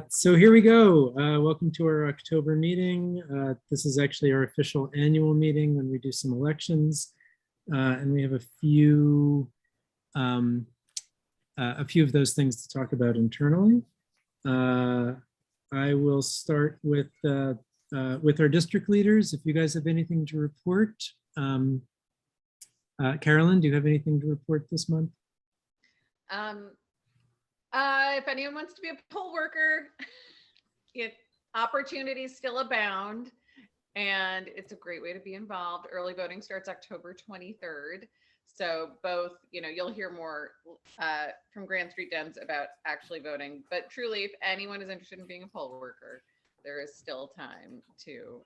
So here we go. Welcome to our October meeting. This is actually our official annual meeting when we do some elections. And we have a few of those things to talk about internally. I will start with our district leaders. If you guys have anything to report. Carolyn, do you have anything to report this month? If anyone wants to be a poll worker, opportunities still abound, and it's a great way to be involved. Early voting starts October 23rd. So both, you'll hear more from Grand Street Dems about actually voting, but truly, if anyone is interested in being a poll worker, there is still time to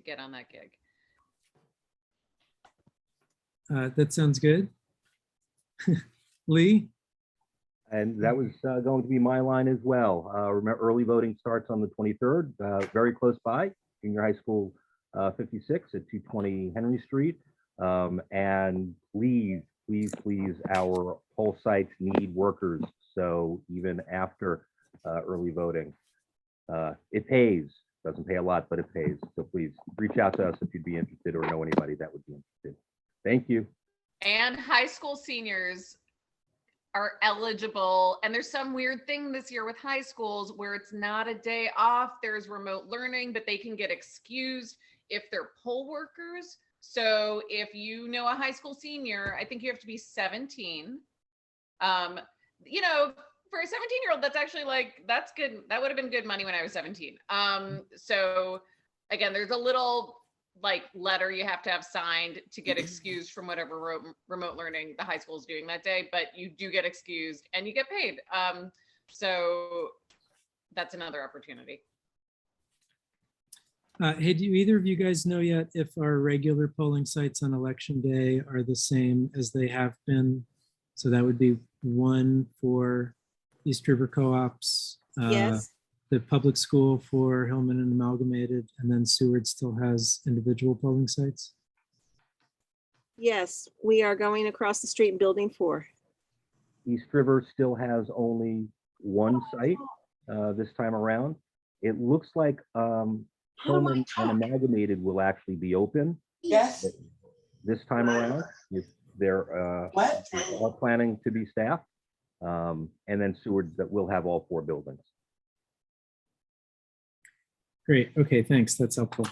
get on that gig. That sounds good. Lee? And that was going to be my line as well. Remember, early voting starts on the 23rd, very close by, Junior High School 56 at 220 Henry Street. And please, our poll sites need workers. So even after early voting, it pays. Doesn't pay a lot, but it pays. So please reach out to us if you'd be interested or know anybody that would be interested. Thank you. And high school seniors are eligible, and there's some weird thing this year with high schools where it's not a day off, there's remote learning, but they can get excused if they're poll workers. So if you know a high school senior, I think you have to be 17. For a 17-year-old, that's actually that's good. That would have been good money when I was 17. So again, there's a little letter you have to have signed to get excused from whatever remote learning the high school is doing that day, but you do get excused and you get paid. So that's another opportunity. Hey, do either of you guys know yet if our regular polling sites on election day are the same as they have been? So that would be one for East River Co-ops. Yes. The public school for Hillman and Amalgamated, and then Seward still has individual polling sites? Yes, we are going across the street in building 4. East River still has only one site this time around. It looks like Hillman and Amalgamated will actually be open. Yes. This time around, if they're all planning to be staffed, and then Seward that will have all 4 buildings. Great. Okay, thanks. That's helpful.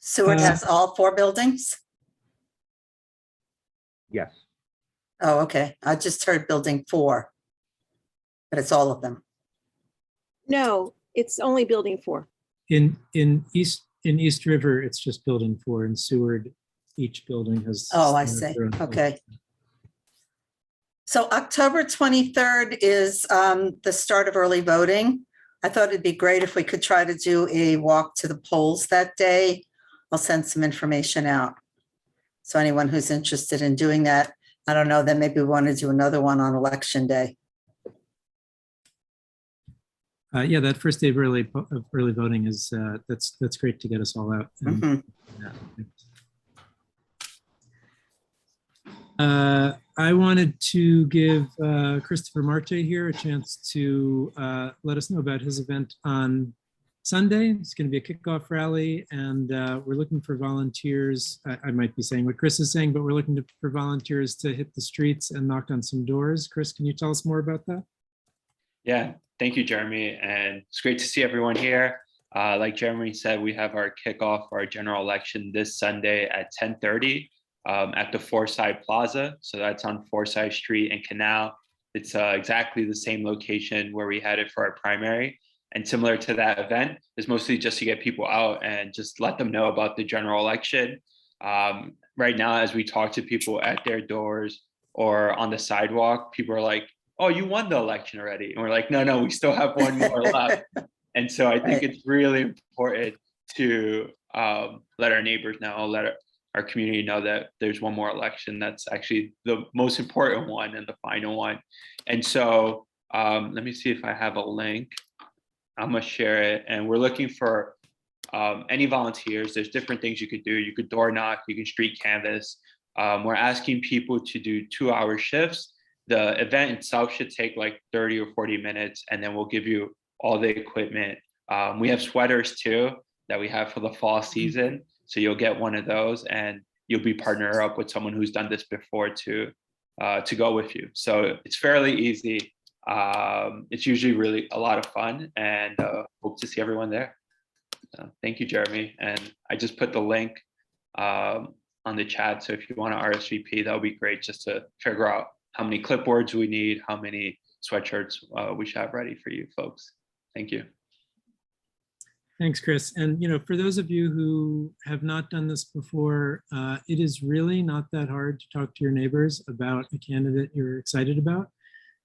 Seward has all 4 buildings? Yes. Oh, okay. I just heard building 4, but it's all of them. No, it's only building 4. In East River, it's just building 4. In Seward, each building has. Oh, I see. Okay. So October 23rd is the start of early voting. I thought it'd be great if we could try to do a walk to the polls that day. I'll send some information out. So anyone who's interested in doing that, I don't know, then maybe we want to do another one on election day. Yeah, that first day of early voting is that's great to get us all out. And, I wanted to give Christopher Marte here a chance to let us know about his event on Sunday. It's going to be a kickoff rally, and we're looking for volunteers. I might be saying what Chris is saying, but we're looking for volunteers to hit the streets and knock on some doors. Chris, can you tell us more about that? Yeah, thank you, Jeremy. And it's great to see everyone here. Like Jeremy said, we have our kickoff for our general election this Sunday at 10:30. At the Forsyth Plaza. So that's on Forsyth Street and Canal. It's exactly the same location where we had it for our primary. And similar to that event, is mostly just to get people out and just let them know about the general election. Right now, as we talk to people at their doors or on the sidewalk, people are like, oh, you won the election already. And we're like, no, we still have one more left. And so I think it's really important to let our neighbors know, let our community know that there's one more election that's actually the most important one and the final one. And so let me see if I have a link. I'm gonna share it. And we're looking for any volunteers. There's different things you could do. You could door knock, you can street canvass. We're asking people to do 2-hour shifts The event itself should take like 30 or 40 minutes, and then we'll give you all the equipment. We have sweaters too that we have for the fall season. So you'll get one of those, and you'll be partnered up with someone who's done this before to go with you. So it's fairly easy. It's usually really a lot of fun, and hope to see everyone there. Thank you, Jeremy. And I just put the link on the chat. So if you want to RSVP, that would be great, just to figure out how many clipboards we need, how many sweatshirts we should have ready for you folks. Thank you. Thanks, Chris. And, you know, for those of you who have not done this before, it is really not that hard to talk to your neighbors about a candidate you're excited about.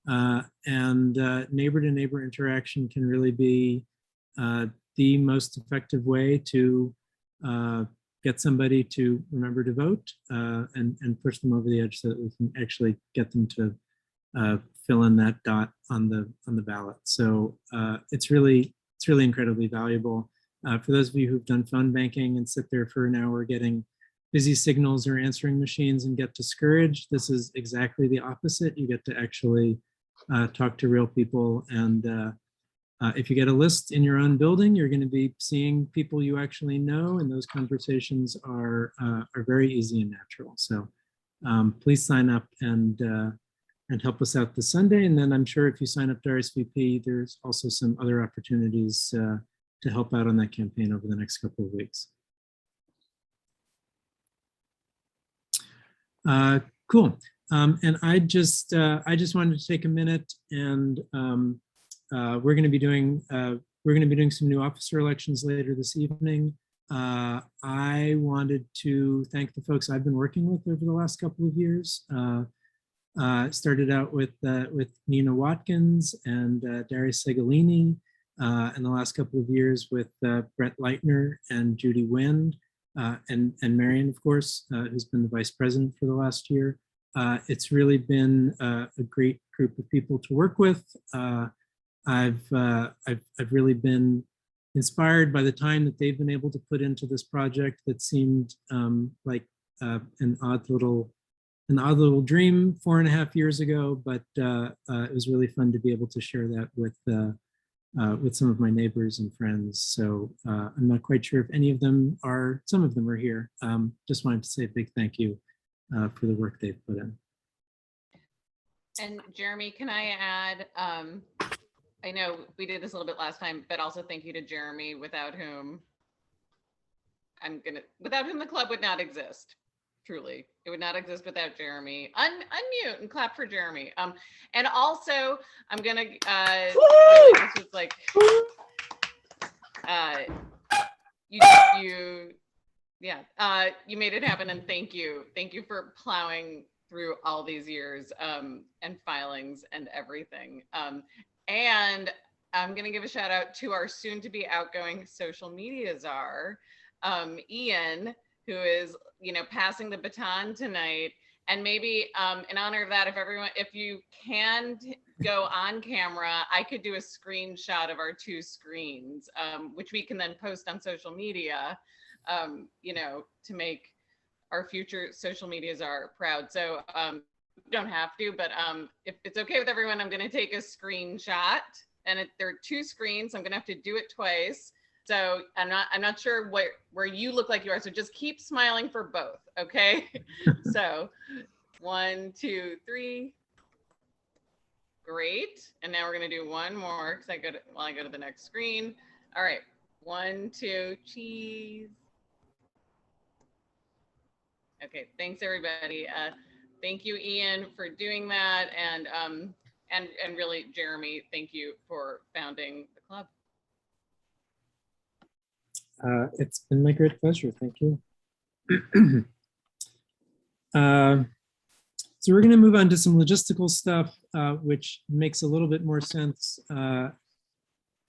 And neighbor-to-neighbor interaction can really be the most effective way to get somebody to remember to vote and push them over the edge so that we can actually get them to fill in that dot on the ballot. So it's really incredibly valuable. For those of you who've done phone banking and sit there for an hour getting busy signals or answering machines and get discouraged, this is exactly the opposite. You get to actually talk to real people. And if you get a list in your own building, you're going to be seeing people you actually know, and those conversations are very easy and natural. So please sign up and help us out this Sunday. And then I'm sure if you sign up to RSVP, there's also some other opportunities to help out on that campaign over the next couple of weeks. Cool. And I just wanted to take a minute, and we're going to be doing some new officer elections later this evening. I wanted to thank the folks I've been working with over the last couple of years. Started out with Nina Watkins and Darius Segolini, in the last couple of years with Brett Leitner and Judy Wind, and Marion, of course, who's been the vice president for the last year. It's really been a great group of people to work with. I've really been inspired by the time that they've been able to put into this project that seemed like an odd little dream 4.5 years ago, but it was really fun to be able to share that with some of my neighbors and friends. So I'm not quite sure if any of them are, some of them are here. Just wanted to say a big thank you for the work they've put in. And Jeremy, can I add, I know we did this a little bit last time, but also thank you to Jeremy, without whom the club would not exist. Truly, it would not exist without Jeremy. Unmute and clap for Jeremy. And also, I'm gonna. This was like, you made it happen, and thank you for plowing through all these years and filings and everything. And I'm gonna give a shout out to our soon-to-be outgoing social media czar, Ian, who is, passing the baton tonight. And maybe in honor of that, if you can go on camera, I could do a screenshot of our 2 screens, which we can then post on social media, to make our future social medias are proud. So you don't have to, but if it's okay with everyone, I'm going to take a screenshot, and there are 2 screens. I'm going to have to do it twice. So I'm not sure where you look like you are. So just keep smiling for both. Okay. So 1, 2, 3. Great. And now we're going to do one more because I go to the next screen. All right. 1, 2, cheese. Okay. Thanks everybody. Thank you, Ian, for doing that. And really, Jeremy, thank you for founding the club. It's been my great pleasure. Thank you. So we're going to move on to some logistical stuff, which makes a little bit more sense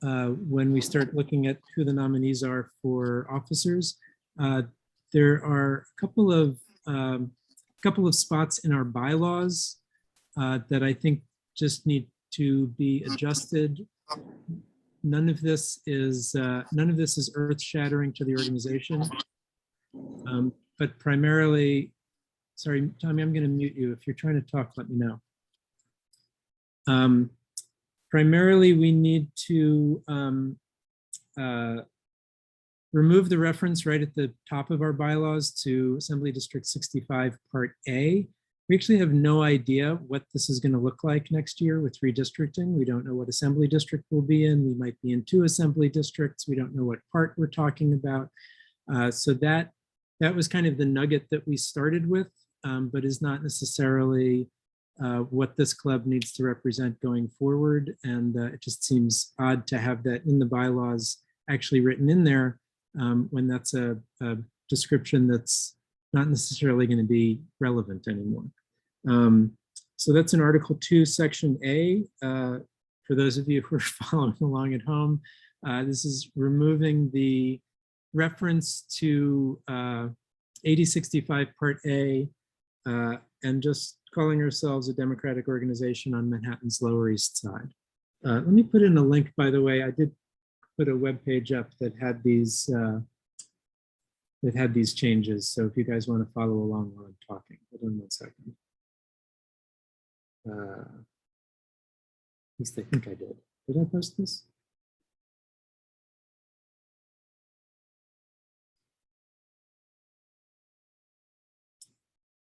when we start looking at who the nominees are for officers. There are a couple of spots in our bylaws that I think just need to be adjusted. None of this is earth-shattering to the organization, but primarily, sorry, Tommy, I'm going to mute you. If you're trying to talk, let me know. Primarily, we need to remove the reference right at the top of our bylaws to Assembly District 65 Part A. We actually have no idea what this is going to look like next year with redistricting. We don't know what assembly district we'll be in. We might be in 2 assembly districts. We don't know what part we're talking about. So that was kind of the nugget that we started with, but is not necessarily what this club needs to represent going forward. And it just seems odd to have that in the bylaws actually written in there when that's a description that's not necessarily going to be relevant anymore. So that's in Article 2, Section A. For those of you who are following along at home, this is removing the reference to 8065 Part A and just calling ourselves a democratic organization on Manhattan's Lower East Side. Let me put in a link, by the way. I did put a web page up that had these changes. So if you guys want to follow along while I'm talking, hold on 1 second. At least I think I did. Did I post this?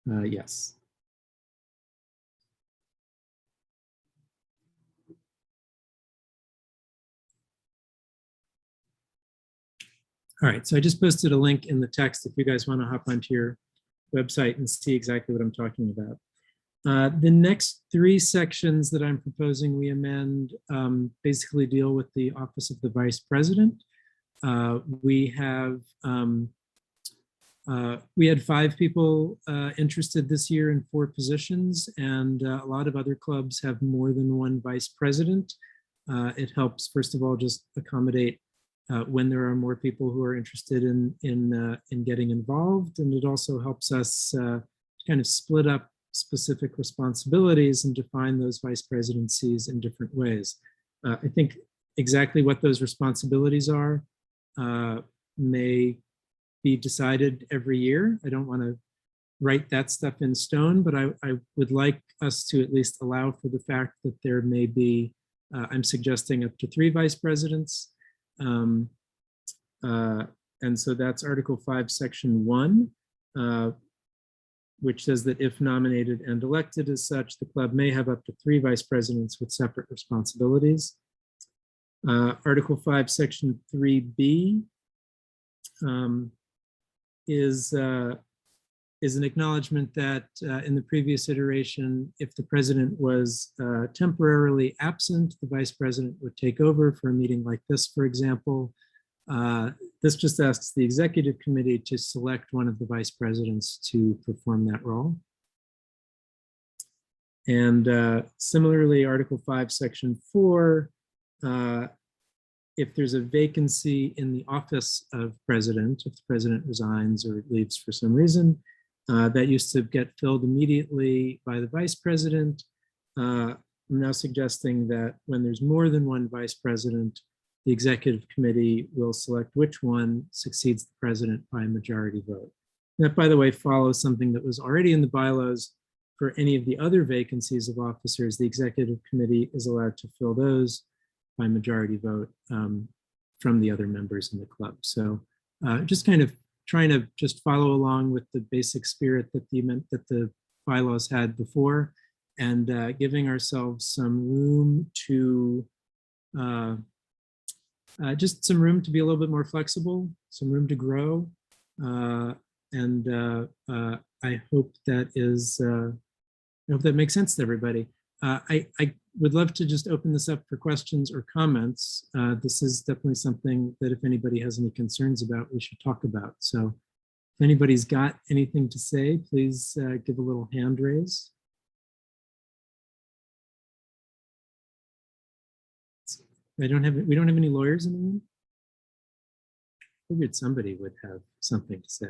Yes. All right, so I just posted a link in the text if you guys want to hop onto your website and see exactly what I'm talking about. The next 3 sections that I'm proposing we amend basically deal with the office of the vice president. We had 5 people interested this year in 4 positions, and a lot of other clubs have more than 1 vice president. It helps, first of all, just accommodate when there are more people who are interested in getting involved, and it also helps us kind of split up specific responsibilities and define those vice presidencies in different ways. I think exactly what those responsibilities are may be decided every year. I don't want to write that stuff in stone, but I would like us to at least allow for the fact that there may be, I'm suggesting up to 3 vice presidents. And so that's Article 5, Section 1, which says that if nominated and elected as such, the club may have up to 3 vice presidents with separate responsibilities. Article 5, Section 3B is an acknowledgement that in the previous iteration, if the president was temporarily absent, the vice president would take over for a meeting like this, for example. This just asks the executive committee to select one of the vice presidents to perform that role. And similarly, Article 5, Section 4, if there's a vacancy in the office of president, if the president resigns or leaves for some reason, that used to get filled immediately by the vice president. I'm now suggesting that when there's more than 1 vice president, the executive committee will select which one succeeds the president by a majority vote. That, by the way, follows something that was already in the bylaws. For any of the other vacancies of officers, the executive committee is allowed to fill those by majority vote from the other members in the club. So just kind of trying to just follow along with the basic spirit that the bylaws had before, and giving ourselves some room to just some room to be a little bit more flexible, some room to grow. And I hope that is, I hope that makes sense to everybody. I would love to just open this up for questions or comments. This is definitely something that if anybody has any concerns about, we should talk about. So if anybody's got anything to say, please give a little hand raise. We don't have any lawyers in the room. I figured somebody would have something to say.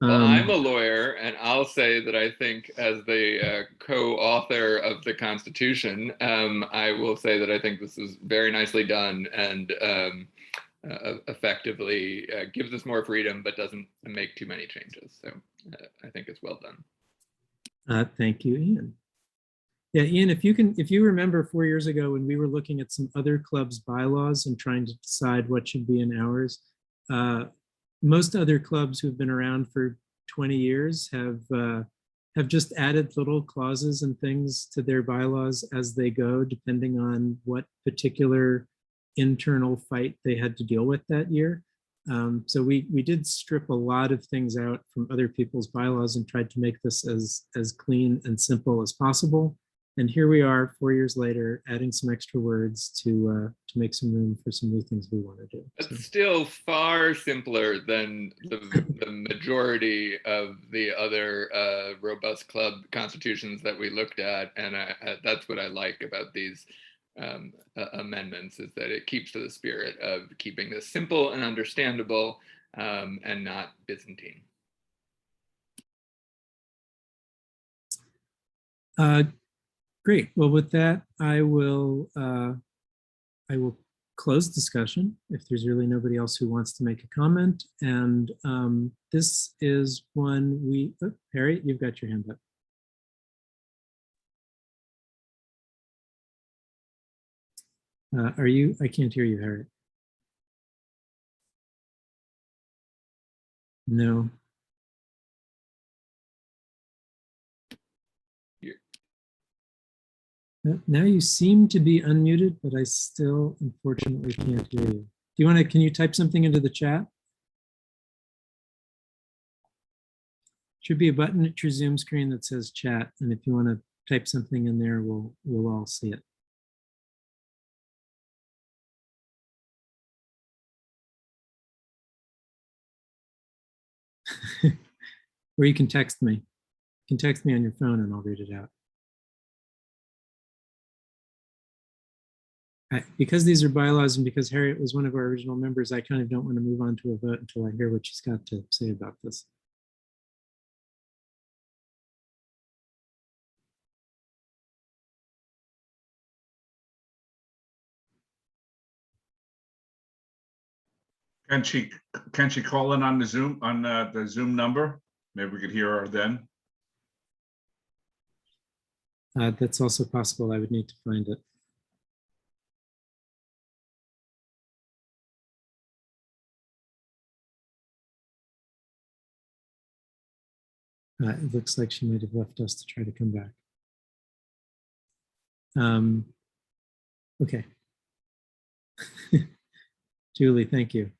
Well, I'm a lawyer, and I'll say that I think, as the co-author of the Constitution, I will say that I think this is very nicely done and effectively gives us more freedom, but doesn't make too many changes. So I think it's well done. Thank you, Ian. Yeah, Ian, if you remember 4 years ago when we were looking at some other clubs' bylaws and trying to decide what should be in ours, most other clubs who've been around for 20 years have just added little clauses and things to their bylaws as they go, depending on what particular internal fight they had to deal with that year. So we did strip a lot of things out from other people's bylaws and tried to make this as clean and simple as possible. And here we are 4 years later, adding some extra words to make some room for some new things we want to do. So. It's still far simpler than the majority of the other robust club constitutions that we looked at. And that's what I like about these amendments, is that it keeps to the spirit of keeping this simple and understandable and not Byzantine. Great. Well, with that, I will close discussion if there's really nobody else who wants to make a comment. And this is one Harry, you've got your hand up. I can't hear you, Harry. No. Now you seem to be unmuted, but I still unfortunately can't hear you. Can you type something into the chat? Should be a button at your Zoom screen that says chat. And if you want to type something in there, we'll all see it. Or you can text me. You can text me on your phone and I'll read it out. Because these are bylaws and because Harriet was one of our original members, I kind of don't want to move on to a vote until I hear what she's got to say about this. Can she call in on the Zoom number? Maybe we could hear her then. That's also possible. I would need to find it. It looks like she might have left us to try to come back. Okay. Julie, thank you.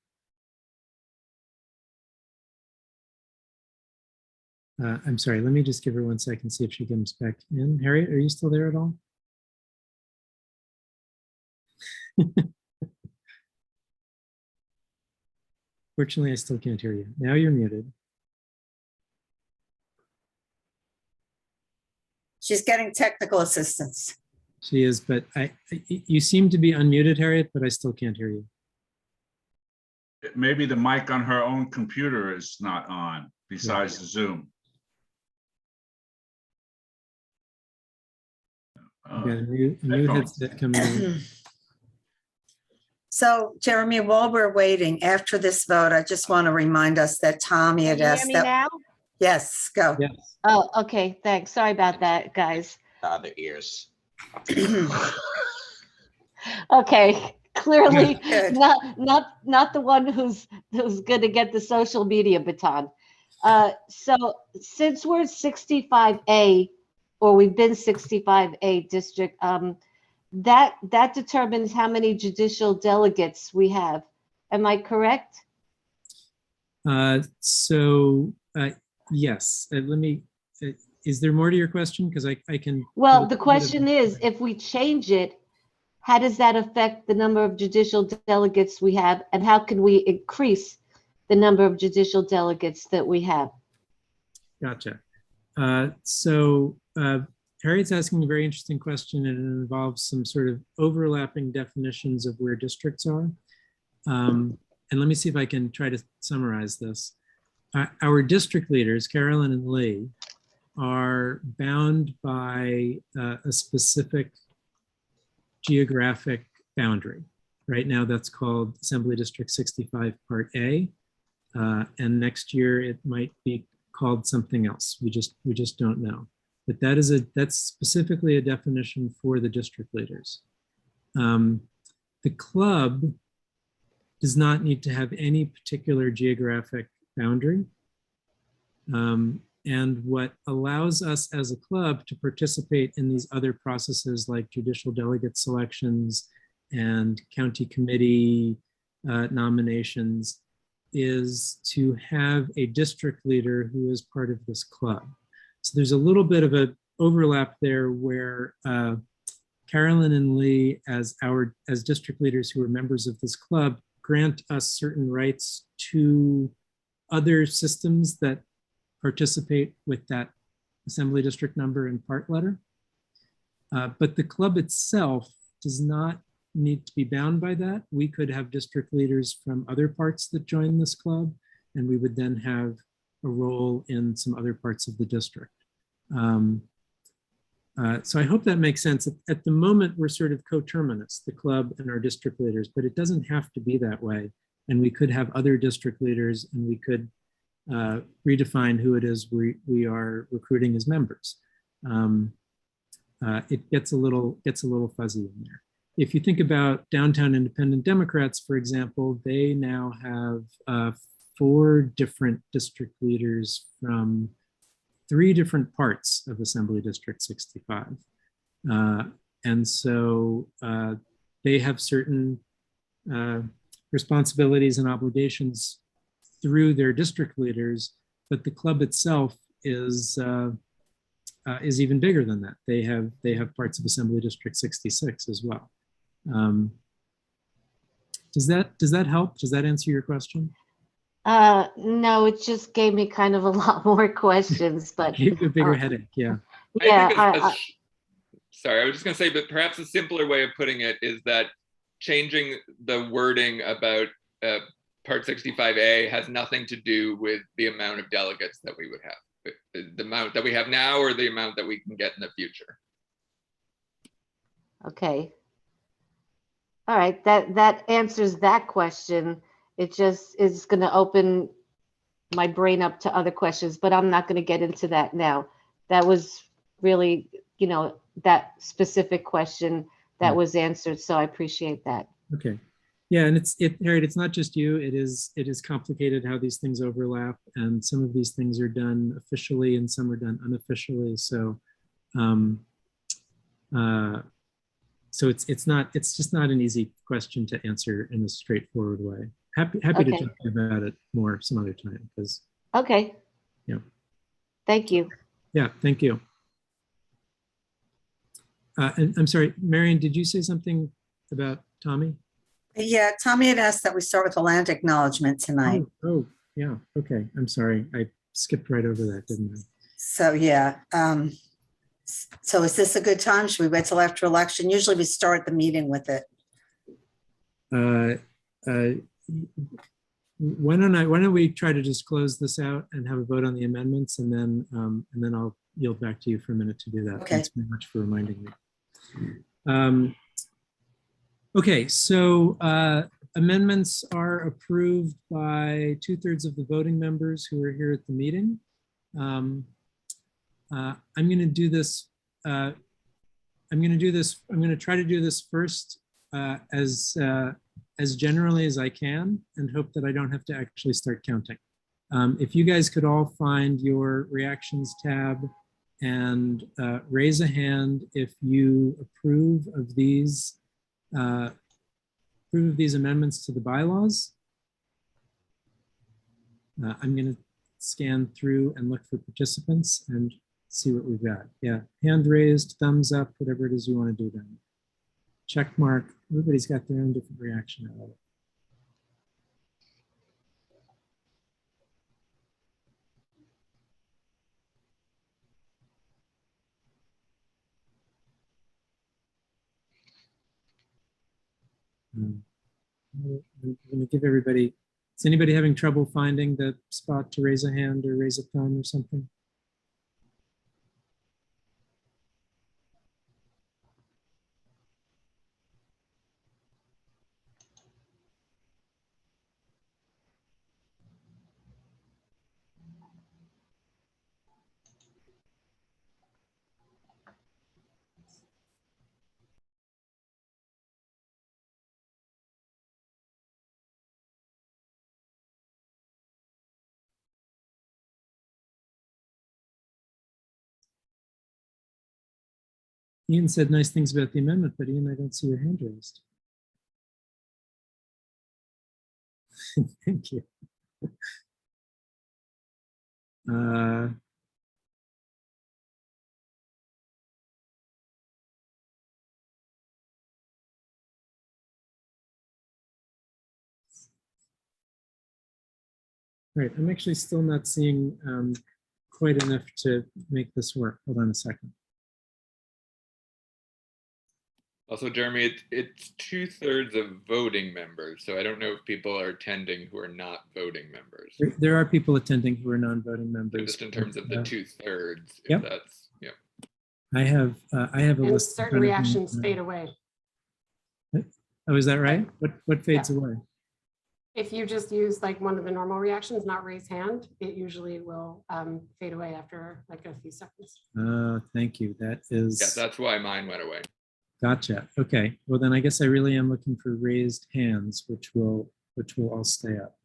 I'm sorry, let me just give her 1 second, see if she comes back in. Harriet, are you still there at all? Fortunately, I still can't hear you. Now you're muted. She's getting technical assistance. She is, but you seem to be unmuted, Harriet, but I still can't hear you. Maybe the mic on her own computer is not on, besides the Zoom. Got a new headset coming in. So, Jeremy, while we're waiting, after this vote, I just want to remind us that Tommy had asked Can you hear me now? Yes, go. Yes. Oh, okay, thanks. Sorry about that, guys. Other ears. Okay, clearly Good. not the one who's going to get the social media baton. So since we're 65A, or we've been 65A district, that determines how many judicial delegates we have. Am I correct? Yes. Let me. Is there more to your question? Because I can. Well, the question is, if we change it, how does that affect the number of judicial delegates we have, and how can we increase the number of judicial delegates that we have? Gotcha. Harriet's asking a very interesting question, and it involves some sort of overlapping definitions of where districts are. And let me see if I can try to summarize this. Our district leaders, Carolyn and Lee, are bound by a specific geographic boundary. Right now, that's called Assembly District 65 Part A, and next year it might be called something else. We just don't know. but that's specifically a definition for the district leaders. The club does not need to have any particular geographic boundary. And what allows us as a club to participate in these other processes like judicial delegate selections and county committee nominations is to have a district leader who is part of this club. So there's a little bit of an overlap there where Carolyn and Lee, as district leaders who are members of this club, grant us certain rights to other systems that participate with that assembly district number and part letter. But the club itself does not need to be bound by that. We could have district leaders from other parts that join this club, and we would then have a role in some other parts of the district. So I hope that makes sense. At the moment, we're sort of coterminous, the club and our district leaders, but it doesn't have to be that way. And we could have other district leaders, and we could redefine who it is we are recruiting as members. It gets a little fuzzy in there. If you think about downtown independent Democrats, for example, they now have 4 different district leaders from 3 different parts of Assembly District 65. And so they have certain responsibilities and obligations through their district leaders, but the club itself is even bigger than that. They have parts of Assembly District 66 as well. Does that help? Does that answer your question? No, it just gave me kind of a lot more questions, but Gave you a bigger headache, yeah. yeah, Sorry, I was just going to say, but perhaps a simpler way of putting it is that changing the wording about Part 65A has nothing to do with the amount of delegates that we would have, the amount that we have now or the amount that we can get in the future. okay. All right, that answers that question. It just is going to open my brain up to other questions, but I'm not going to get into that now. That was really, that specific question that was answered. So I appreciate that. Okay. Yeah, and Harriet, it's not just you. It is complicated how these things overlap, and some of these things are done officially and some are done unofficially. So, it's just not an easy question to answer in a straightforward way. Happy Okay. to talk about it more some other time, because Okay. Yeah. Thank you. Yeah, thank you. And I'm sorry, Marion, did you say something about Tommy? Yeah, Tommy had asked that we start with the land acknowledgement tonight. Oh, yeah. Okay. I'm sorry. I skipped right over that, didn't I? So, yeah. So is this a good time? Should we wait till after election? Usually we start the meeting with it. Why don't we try to just close this out and have a vote on the amendments, and then I'll yield back to you for a minute to do that. Okay. Thanks very much for reminding me. Okay, so amendments are approved by 2/3 of the voting members who are here at the meeting. I'm going to do this. I'm going to try to do this first as generally as I can, and hope that I don't have to actually start counting. If you guys could all find your reactions tab and raise a hand if you approve of these amendments to the bylaws. I'm going to scan through and look for participants and see what we've got. Yeah, hand raised, thumbs up, whatever it is you want to do then. Check mark. Everybody's got their own different reaction. I love it. I'm going to give everybody, is anybody having trouble finding the spot to raise a hand or raise a thumb or something? Ian said nice things about the amendment, but Ian, I don't see your hand raised. Thank you. Right, I'm actually still not seeing quite enough to make this work. Hold on a second. Also, Jeremy, it's 2/3 of voting members, so I don't know if people are attending who are not voting members. There are people attending who are non-voting So members. just in terms of the 2/3, if Yep. that's, yeah. I have a And list. in certain front of me. reactions fade away. Oh, is that right? What fades away? If you just use like one of the normal reactions, not raise hand, it usually will fade away after like a few seconds. Thank you. That is. Yeah, that's why mine went away. Gotcha. Okay. Well, then I guess I really am looking for raised hands, which will all stay up.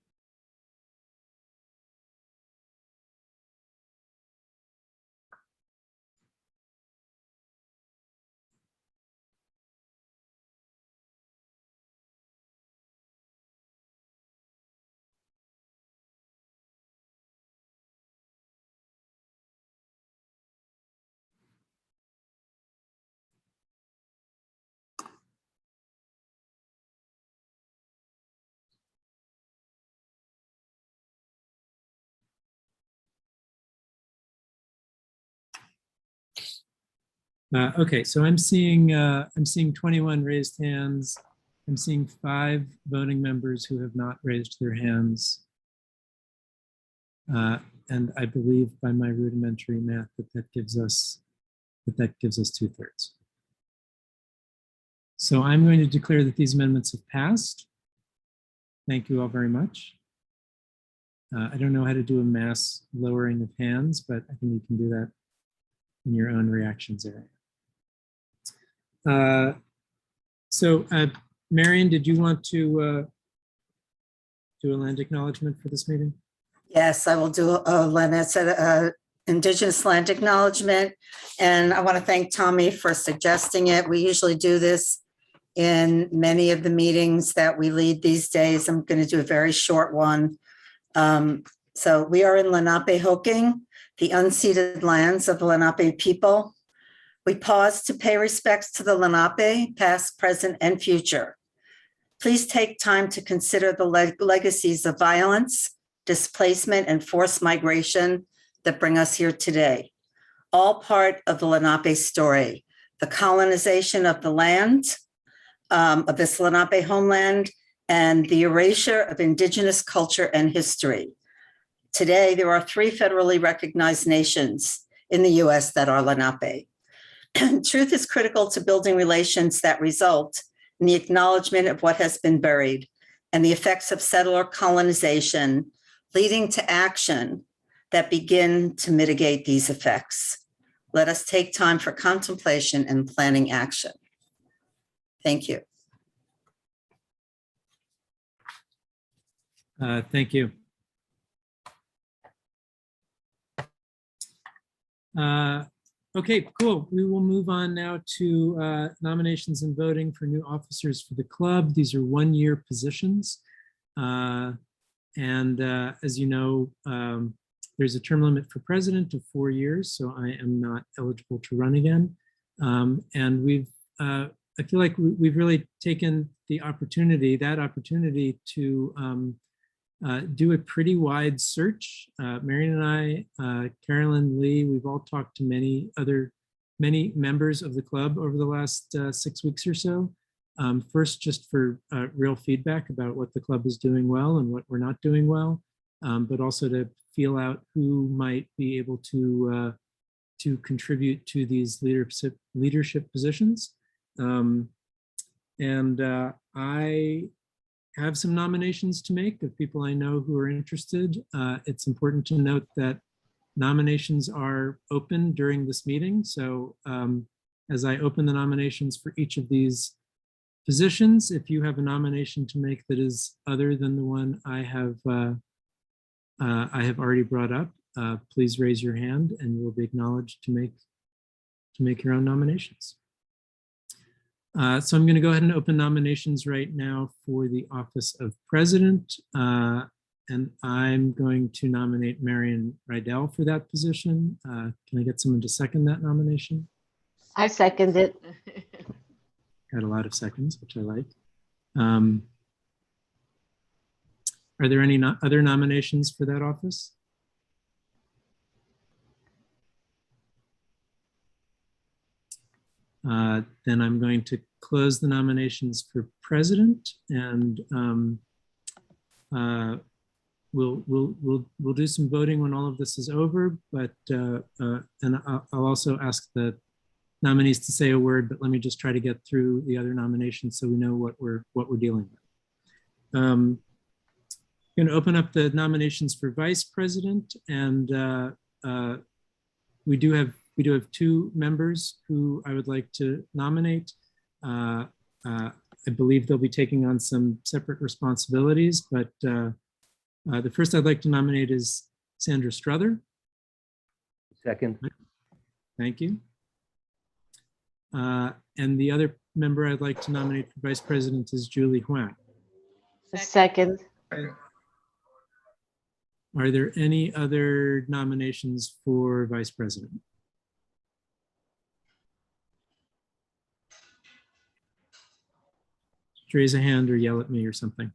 Okay, so I'm seeing 21 raised hands. I'm seeing 5 voting members who have not raised their hands. And I believe by my rudimentary math that gives us 2/3. So I'm going to declare that these amendments have passed. Thank you all very much. I don't know how to do a mass lowering of hands, but I think you can do that in your own reactions area. Marion, did you want to do a land acknowledgement for this meeting? Yes, I will do a Indigenous land acknowledgement. And I want to thank Tommy for suggesting it. We usually do this in many of the meetings that we lead these days. I'm going to do a very short one. So we are in Lenapehoking, the unceded lands of the Lenape people. We pause to pay respects to the Lenape, past, present, and future. Please take time to consider the legacies of violence, displacement, and forced migration that bring us here today. All part of the Lenape story, the colonization of the land, of this Lenape homeland, and the erasure of Indigenous culture and history. Today, there are 3 federally recognized nations in the US that are Lenape. Truth is critical to building relations that result in the acknowledgement of what has been buried and the effects of settler colonization, leading to action that begin to mitigate these effects. Let us take time for contemplation and planning action. Thank you. Thank you. Okay, cool. We will move on now to nominations and voting for new officers for the club. These are 1-year positions. As you know, there's a term limit for president of 4 years, so I am not eligible to run again. And I feel like we've really taken the opportunity to do a pretty wide search. Marion and I, Carolyn, Lee, we've all talked to many members of the club over the last 6 weeks or so. First, just for real feedback about what the club is doing well and what we're not doing well, but also to feel out who might be able to contribute to these leadership positions. I have some nominations to make of people I know who are interested. It's important to note that nominations are open during this meeting. So as I open the nominations for each of these positions, if you have a nomination to make that is other than the one I have already brought up, please raise your hand and you will be acknowledged to make your own nominations. So I'm going to go ahead and open nominations right now for the office of president. And I'm going to nominate Marion Rydell for that position. Can I get someone to second that nomination? I second it. Got a lot of seconds, which I like. Are there any other nominations for that office? Then I'm going to close the nominations for president, and we'll do some voting when all of this is over. But and I'll also ask the nominees to say a word. But let me just try to get through the other nominations so we know what we're dealing with. I'm going to open up the nominations for vice president, and we do have two members who I would like to nominate. I believe they'll be taking on some separate responsibilities, but the first I'd like to nominate is Sandra Strother. Second. Thank you. And the other member I'd like to nominate for vice president is Julie Huang. Second. Are there any other nominations for vice president? Just raise a hand or yell at me or something.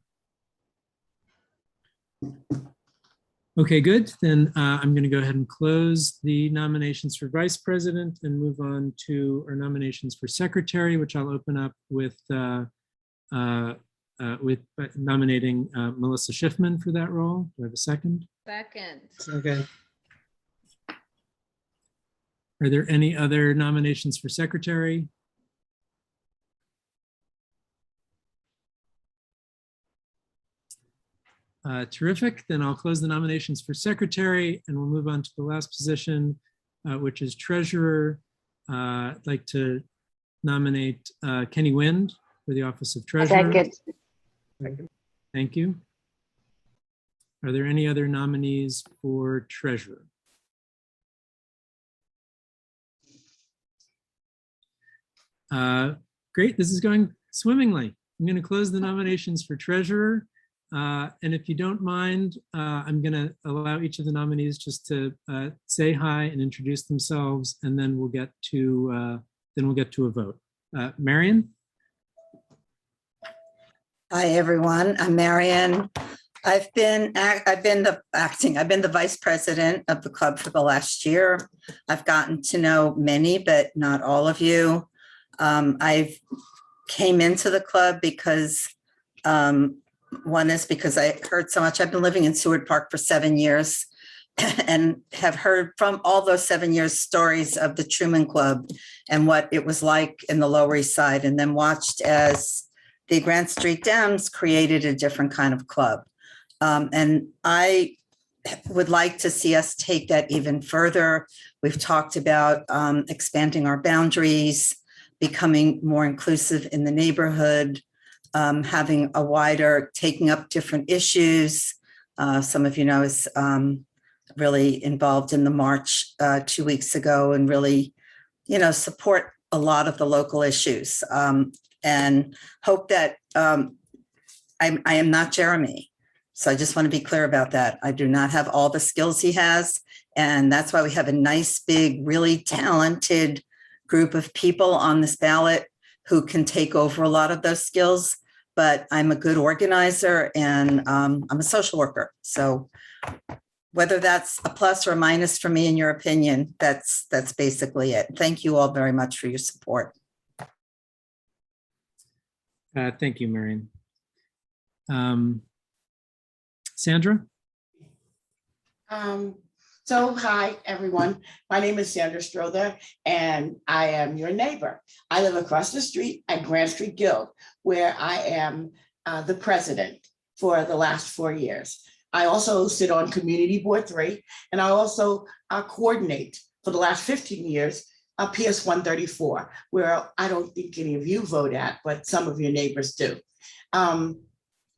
Okay, good. Then I'm going to go ahead and close the nominations for vice president and move on to our nominations for secretary, which I'll open up with nominating Melissa Schiffman for that role. Do I have a second? Second. Second. Are there any other nominations for secretary? Terrific. Then I'll close the nominations for secretary and we'll move on to the last position, which is treasurer. I'd like to nominate Kenny Wind for the office of treasurer. Second. Thank you. Are there any other nominees for treasurer? Great, this is going swimmingly. I'm going to close the nominations for treasurer. And if you don't mind, I'm going to allow each of the nominees just to say hi and introduce themselves, and then we'll get to a vote. Marion? Hi, everyone. I'm Marion. I've been the vice president of the club for the last year. I've gotten to know many, but not all of you. I've came into the club because one is because I heard so much. I've been living in Seward Park for 7 years and have heard from all those 7 years stories of the Truman Club and what it was like in the Lower East Side, and then watched as the Grant Street Dems created a different kind of club. And I would like to see us take that even further. We've talked about expanding our boundaries, becoming more inclusive in the neighborhood, having a wider, taking up different issues. Some of you know is really involved in the march 2 weeks ago and really, support a lot of the local issues, and hope that I am not Jeremy. So I just want to be clear about that. I do not have all the skills he has. And that's why we have a nice, big, really talented group of people on this ballot who can take over a lot of those skills. But I'm a good organizer and I'm a social worker. So whether that's a plus or a minus for me, in your opinion, that's basically it. Thank you all very much for your support. Thank you, Marion. Sandra? So hi, everyone. My name is Sandra Strother, and I am your neighbor. I live across the street at Grant Street Guild, where I am the president for the last 4 years. I also sit on Community Board 3, and I also coordinate for the last 15 years PS 134, where I don't think any of you vote at, but some of your neighbors do. I'm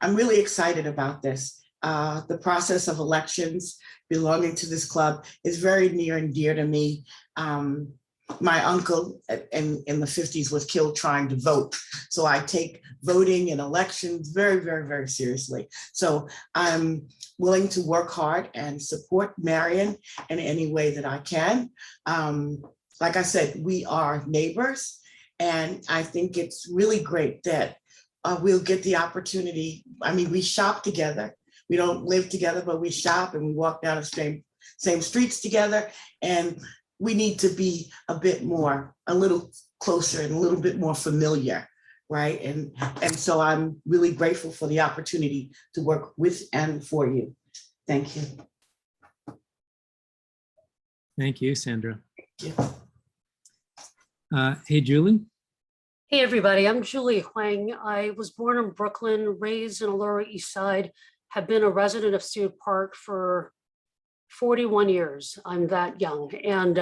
really excited about this. The process of elections belonging to this club is very near and dear to me. my uncle in the 50s was killed trying to vote. So I take voting and elections very, very, very seriously. So I'm willing to work hard and support Marion in any way that I can. Like I said, we are neighbors, and I think it's really great that we'll get the opportunity. I mean, we shop together. We don't live together, but we shop and we walk down the same streets together. And we need to be a little closer and a little bit more familiar, right? And so I'm really grateful for the opportunity to work with and for you. Thank you. Thank you, Sandra. Thank you. Hey, Julie. Hey, everybody. I'm Julie Huang. I was born in Brooklyn, raised in the Lower East Side, have been a resident of Stewart Park for 41 years. I'm that young. And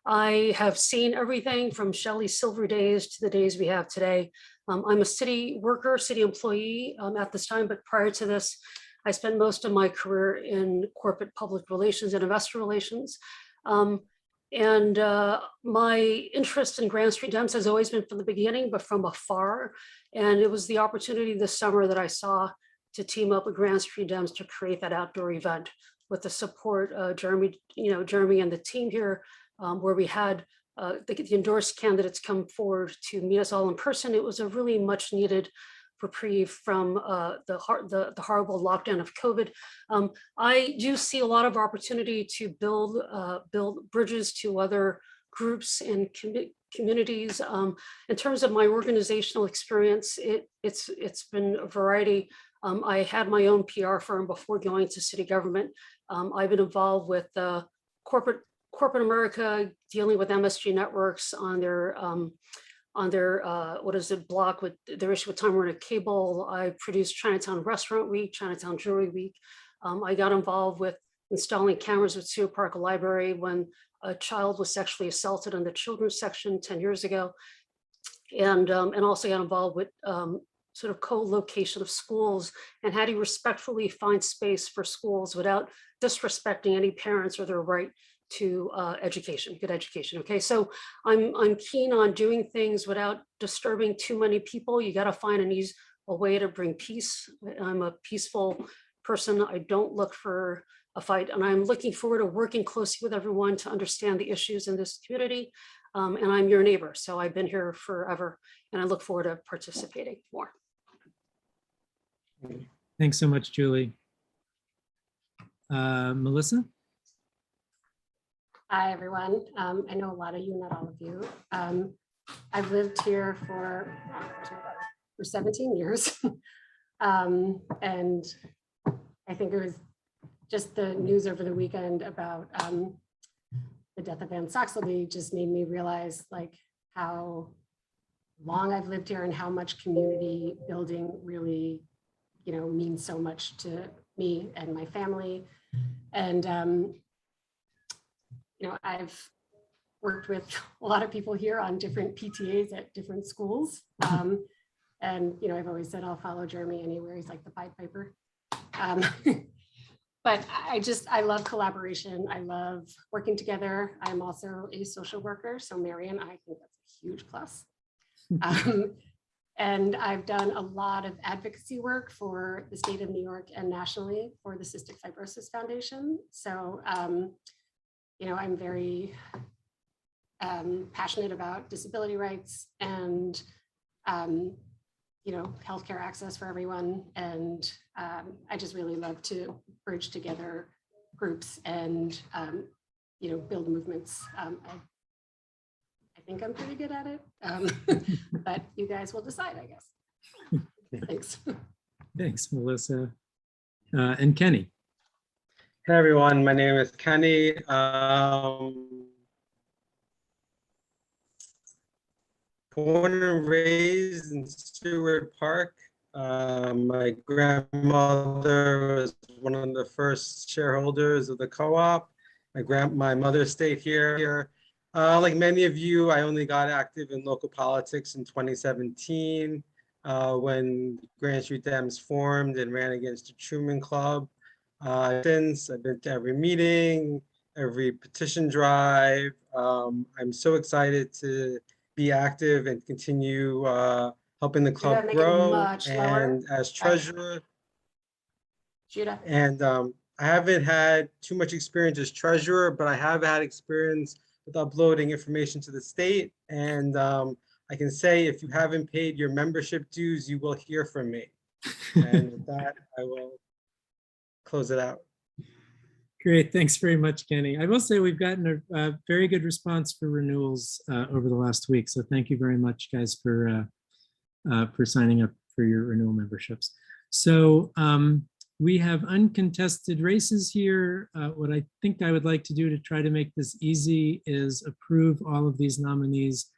I have seen everything from Shelley's silver days to the days we have today. I'm a city worker, city employee at this time, but prior to this, I spent most of my career in corporate public relations and investor relations. My interest in Grand Street Dems has always been from the beginning, but from afar. And it was the opportunity this summer that I saw to team up with Grand Street Dems to create that outdoor event with the support of Jeremy and the team here, where we had the endorsed candidates come forward to meet us all in person. It was a really much needed reprieve from the horrible lockdown of COVID. I do see a lot of opportunity to build bridges to other groups and communities. In terms of my organizational experience, it's been a variety. I had my own PR firm before going to city government. I've been involved with corporate America, dealing with MSG Networks on their block with their issue with Time Warner Cable. I produced Chinatown Restaurant Week, Chinatown Jewelry Week. I got involved with installing cameras at Stewart Park Library when a child was sexually assaulted in the children's section 10 years ago. And also got involved with sort of co-location of schools and how do you respectfully find space for schools without disrespecting any parents or their right to education, good education. Okay, so I'm keen on doing things without disturbing too many people. You got to find a way to bring peace. I'm a peaceful person. I don't look for a fight, and I'm looking forward to working closely with everyone to understand the issues in this community. And I'm your neighbor, so I've been here forever, and I look forward to participating more. Thanks so much, Julie. Melissa? Hi, everyone. I know a lot of you, not all of you. I've lived here for 17 years. And I think it was just the news over the weekend about the death of Anne Saxelby just made me realize like how long I've lived here and how much community building really, means so much to me and my family. And I've worked with a lot of people here on different PTAs at different schools. And, I've always said I'll follow Jeremy anywhere. He's like the Pied Piper. But I love collaboration. I love working together. I'm also a social worker. So Marion, I think that's a huge plus. And I've done a lot of advocacy work for the state of New York and nationally for the Cystic Fibrosis Foundation. So, I'm very passionate about disability rights and, healthcare access for everyone. And I just really love to bridge together groups and, build movements. I think I'm pretty good at it, but you guys will decide, I guess. Thanks. Thanks, Melissa. And Kenny. Hey everyone, my name is Kenny. Born and raised in Stewart Park. My grandmother was one of the first shareholders of the co-op. My mother stayed here. Like many of you, I only got active in local politics in 2017 when Grand Street Dems formed and ran against the Truman Club. Since I've been to every meeting, every petition drive, I'm so excited to be active and continue helping the club make it grow. much lower. And as treasurer, Judah. and I haven't had too much experience as treasurer, but I have had experience with uploading information to the state. And I can say, if you haven't paid your membership dues, you will hear from me. And with that, I will close it out. Great, thanks very much, Kenny. I will say we've gotten a very good response for renewals over the last week. So thank you very much, guys, for signing up for your renewal memberships. So we have uncontested races here. What I think I would like to do to try to make this easy is approve all of these nominees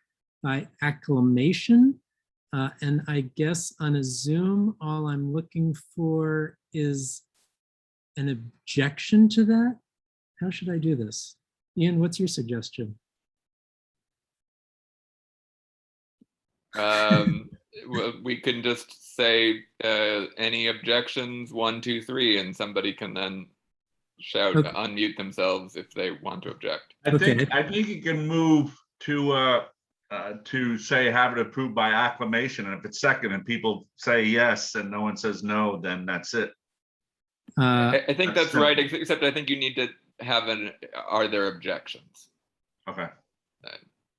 by acclamation. And I guess on a Zoom, all I'm looking for is an objection to that. How should I do this? Ian, what's your suggestion? Well, we can just say any objections, 1, 2, 3, and somebody can then shout, Okay. unmute themselves if they want to object. I think you can move to say have it approved by acclamation, and if it's second and people say yes and no one says no, then that's it. I think that's simple. right, except I think you need to have are there objections? Okay.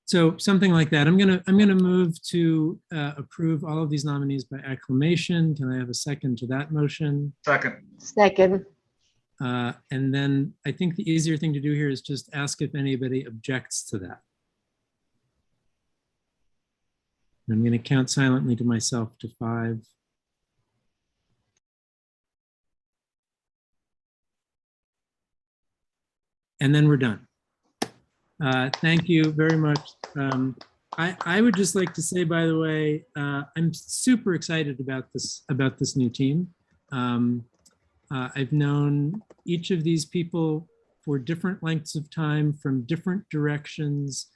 So something like that. I'm gonna move to approve all of these nominees by acclamation. Can I have a second to that motion? Second. Second. And then I think the easier thing to do here is just ask if anybody objects to that. I'm going to count silently to myself to 5. And then we're done. Thank you very much. I would just like to say, by the way, I'm super excited about this new team. I've known each of these people for different lengths of time from different directions.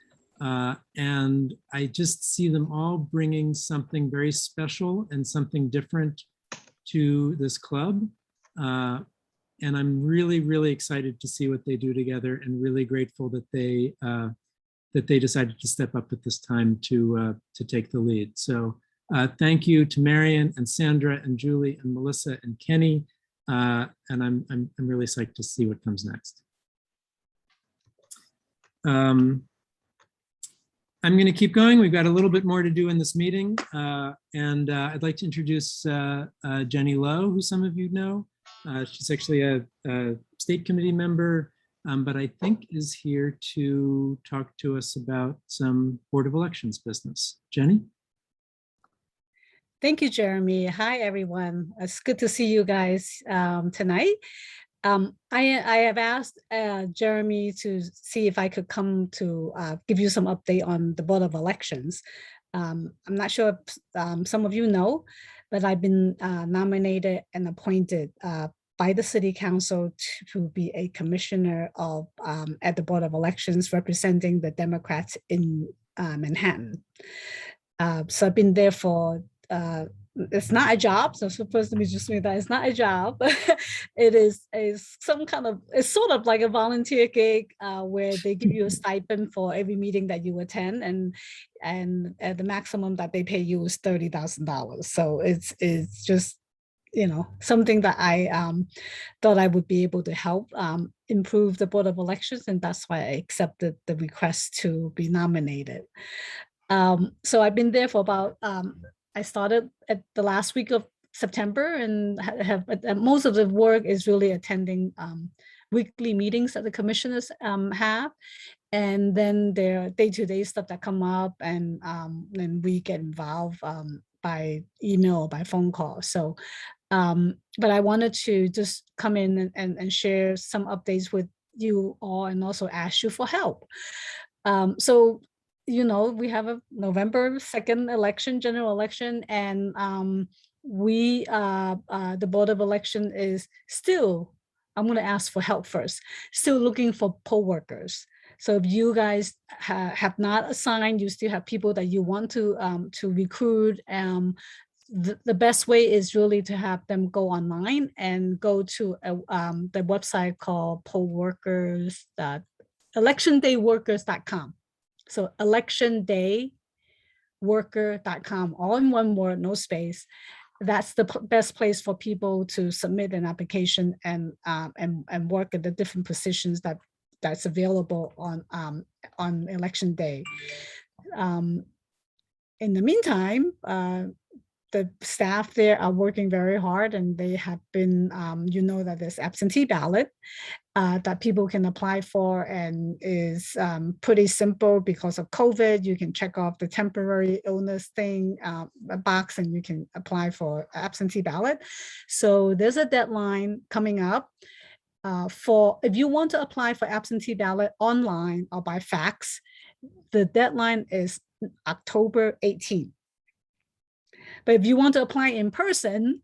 And I just see them all bringing something very special and something different to this club. And I'm really, really excited to see what they do together, and really grateful that they decided to step up at this time to take the lead. So thank you to Marion and Sandra and Julie and Melissa and Kenny. And I'm really psyched to see what comes next. I'm going to keep going. We've got a little bit more to do in this meeting. And I'd like to introduce Jenny Lowe, who some of you know. She's actually a state committee member, but I think is here to talk to us about some Board of Elections business. Jenny? Thank you, Jeremy. Hi, everyone. It's good to see you guys tonight. I have asked Jeremy to see if I could come to give you some update on the Board of Elections. I'm not sure if some of you know, but I've been nominated and appointed by the City Council to be a commissioner of at the Board of Elections representing the Democrats in Manhattan. So I've been there for it's not a job. So supposed to be just me that it's not a job. It is some kind of, it's sort of like a volunteer gig where they give you a stipend for every meeting that you attend, and the maximum that they pay you is $30,000. So it's just, you know, something that I thought I would be able to help improve the Board of Elections, and that's why I accepted the request to be nominated. So I've been there for about, I started at the last week of September, and have most of the work is really attending weekly meetings that the commissioners have, and then their day-to-day stuff that come up, and then we get involved by email or by phone call. So, but I wanted to just come in and share some updates with you all, and also ask you for help. So, you know, we have a November 2nd election, general election, and the Board of Election is still, I'm going to ask for help first, still looking for poll workers. So if you guys have not assigned, you still have people that you want to recruit, the best way is really to have them go online and go to the website called pollworkers.org. electiondayworkers.com. So electiondayworker.com, all in one word, no space. That's the best place for people to submit an application and work at the different positions that's available on election day. In the meantime, the staff there are working very hard, and they have been, that there's absentee ballot that people can apply for, and is pretty simple because of COVID. You can check off the temporary illness thing box, and you can apply for absentee ballot. So there's a deadline coming up if you want to apply for absentee ballot online or by fax. The deadline is October 18th. But if you want to apply in person,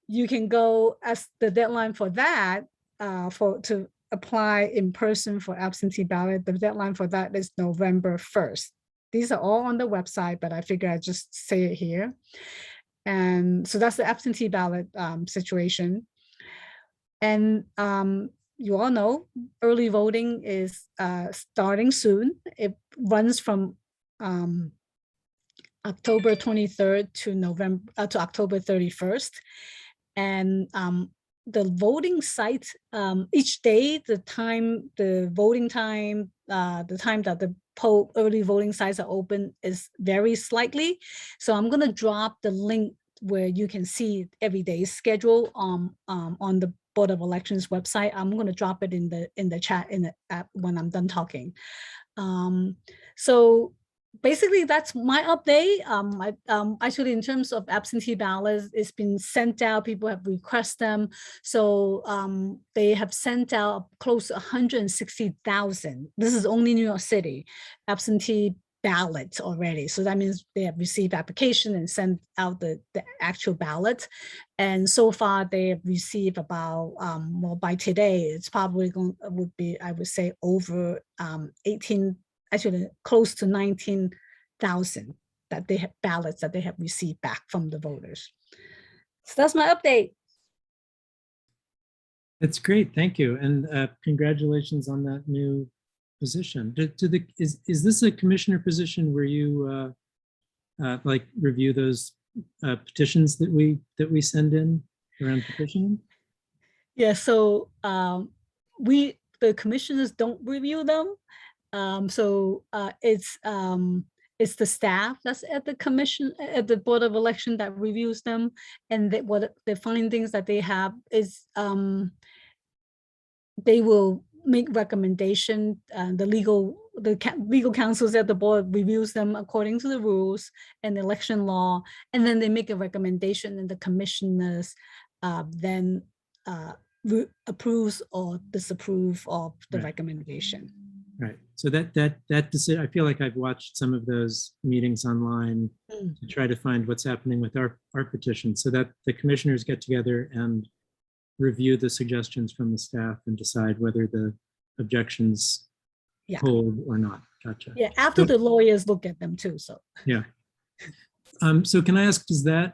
you can go as the deadline for that to apply in person for absentee ballot. The deadline for that is November 1st. These are all on the website, but I figure I just say it here. And so that's the absentee ballot situation. And you all know early voting is starting soon. It runs from October 23rd to October 31st. And the voting site, each day, the voting time, the time that the early voting sites are open varies slightly. So I'm going to drop the link where you can see every day's schedule on the Board of Elections website. I'm going to drop it in the chat when I'm done talking. So basically, that's my update. Actually, in terms of absentee ballots, it's been sent out. People have requested them. So they have sent out close to 160,000. This is only New York City absentee ballots already. So that means they have received application and sent out the actual ballot. And so far they have received about, by today, it's probably would be, I would say, over 18, actually close to 19,000 that they have ballots that they have received back from the voters. So that's my update. That's great, thank you. And congratulations on that new position. Is this a commissioner position where you like review those petitions that we send in around petitioning? Yeah, so the commissioners don't review them. It's the staff that's at the commission, at the Board of Election, that reviews them, and what the findings that they have is they will make recommendation. The legal counsels at the board reviews them according to the rules and election law, and then they make a recommendation, and the commissioners then approves or disapprove of the recommendation. Right. So that decision, I feel like I've watched some of those meetings online to try to find what's happening with our petition, so that the commissioners get together and review the suggestions from the staff and decide whether the objections hold or not. Gotcha. Yeah, after the lawyers look at them too. So yeah. So can I ask, does that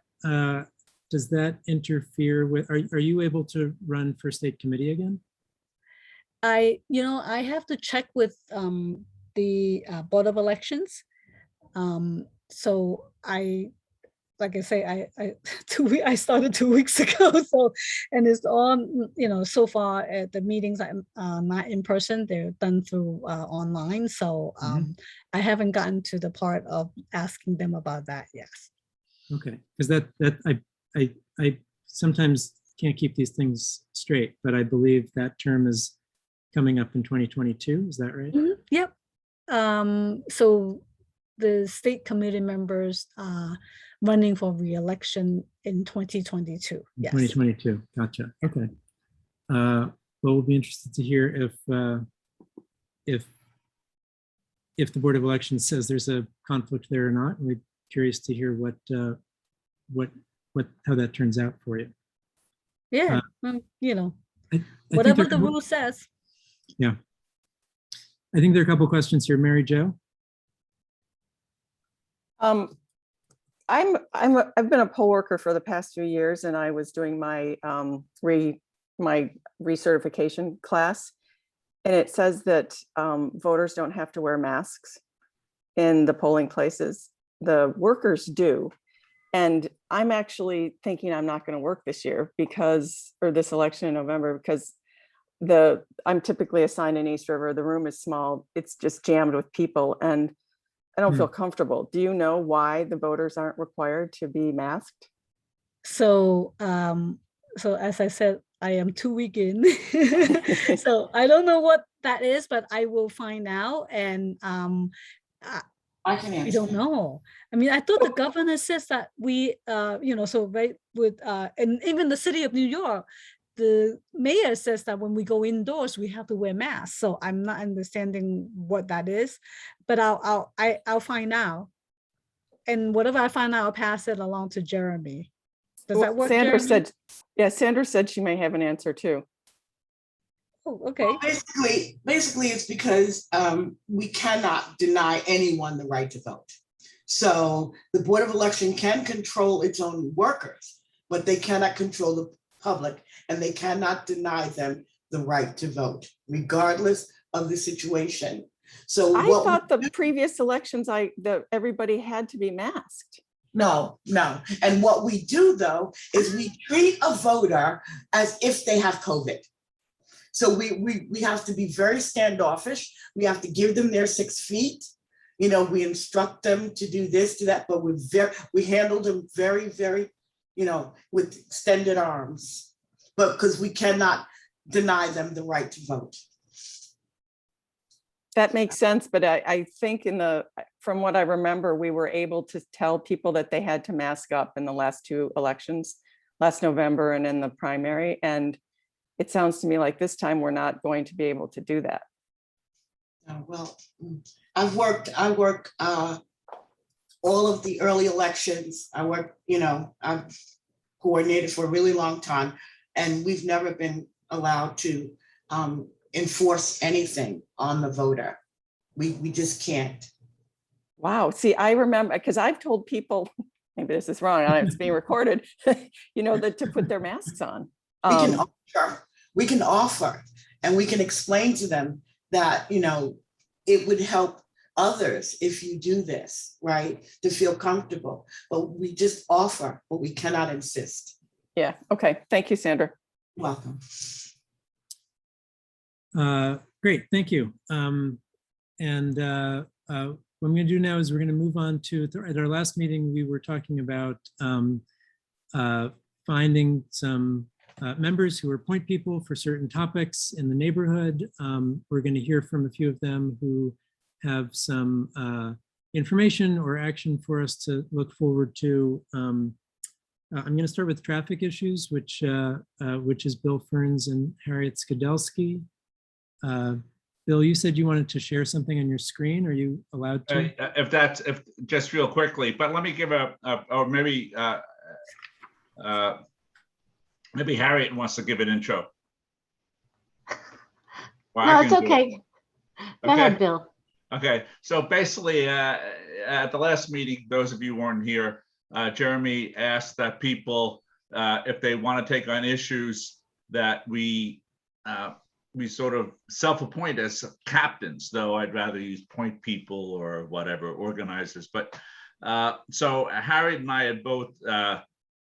interfere with? Are you able to run for state committee again? I have to check with the Board of Elections. So like I say, I started 2 weeks ago. So, and it's on, so far at the meetings, I'm not in person, they're done through online. So I haven't gotten to the part of asking them about that yet. Okay, because I sometimes can't keep these things straight, but I believe that term is coming up in 2022. Is that right? Yep. So the state committee members are running for re-election in 2022. Yes. 2022. Gotcha. Okay. Well, we'll be interested to hear if the Board of Elections says there's a conflict there or not. We're curious to hear how that turns out for you. Yeah. Whatever the rule says. Yeah. I think there are a couple of questions here. Mary Jo? I've been a poll worker for the past few years, and I was doing my my recertification class. and it says that voters don't have to wear masks in the polling places. The workers do. And I'm actually thinking I'm not going to work this year or this election in November, because I'm typically assigned in East River. The room is small. It's just jammed with people and I don't feel comfortable. Do you know why the voters aren't required to be masked? So, so as I said, I am 2 weeks in. So I don't know what that is, but I will find out. And I can I answer. don't know. I mean, I thought the governor says that we, so right with, and even the city of New York, the mayor says that when we go indoors, we have to wear masks. So I'm not understanding what that is, but I'll find out. And whatever I find out, I'll pass it along to Jeremy. Does that work, Sandra Jeremy? Sandra said she may have an answer too. Oh, okay. Well, basically it's because we cannot deny anyone the right to vote. So the Board of Election can control its own workers, but they cannot control the public, and they cannot deny them the right to vote, regardless of the situation. So I thought the previous elections, everybody had to be masked. No. And what we do though, is we treat a voter as if they have COVID. So we have to be very standoffish. We have to give them their 6 feet. We instruct them to do this, do that, but we handle them very, very, with extended arms, but because we cannot deny them the right to vote. That makes sense, but I think from what I remember, we were able to tell people that they had to mask up in the last 2 elections, last November and in the primary. And it sounds to me like this time we're not going to be able to do that. Well, I've worked all of the early elections. I've coordinated for a really long time, and we've never been allowed to enforce anything on the voter. We just can't. Wow. See, I remember, because I've told people, maybe this is wrong, it's being recorded, that to put their masks on. We can offer, and we can explain to them that, it would help others if you do this, right? To feel comfortable, but we just offer, but we cannot insist. Yeah. Okay. Thank you, Sandra. You're welcome. Great, thank you. What I'm going to do now is we're going to move on to, at our last meeting, we were talking about finding some members who are point people for certain topics in the neighborhood. We're going to hear from a few of them who have some information or action for us to look forward to. I'm going to start with traffic issues, which is Bill Ferns and Harriet Skidelsky. Bill, you said you wanted to share something on your screen. Are you allowed to? If just real quickly, but let me give or maybe Harriet wants to give an intro. Well, no, it's okay. Go ahead, Bill. Okay, so basically at the last meeting, those of you who weren't here, Jeremy asked that people, if they want to take on issues that we sort of self-appoint as captains, though I'd rather use point people or whatever, organizers. But so Harriet and I had both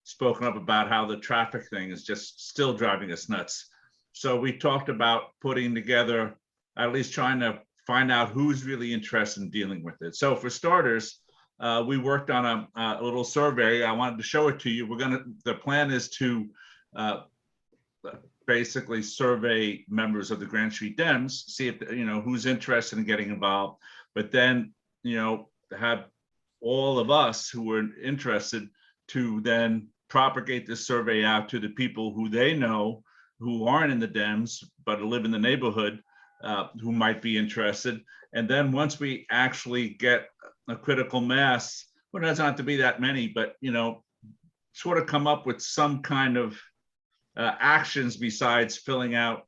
spoken up about how the traffic thing is just still driving us nuts. So we talked about putting together, at least trying to find out who's really interested in dealing with it. So for starters, we worked on a little survey. I wanted to show it to you. The plan is to basically survey members of the Grand Street Dems, see if, who's interested in getting involved, but then, have all of us who are interested to then propagate this survey out to the people who they know who aren't in the Dems, but live in the neighborhood, who might be interested. And then once we actually get a critical mass, well, it doesn't have to be that many, but, sort of come up with some kind of actions besides filling out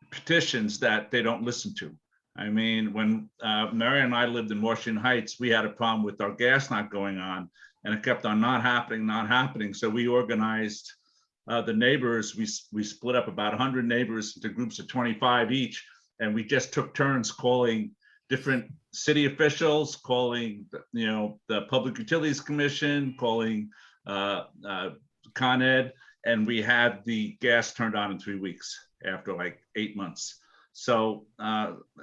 petitions that they don't listen to. I mean, when Mary and I lived in Washington Heights, we had a problem with our gas not going on, and it kept on not happening. So we organized the neighbors, we split up about 100 neighbors into groups of 25 each, and we just took turns calling different city officials, calling the Public Utilities Commission, calling Con Ed, and we had the gas turned on in 3 weeks after like 8 months. So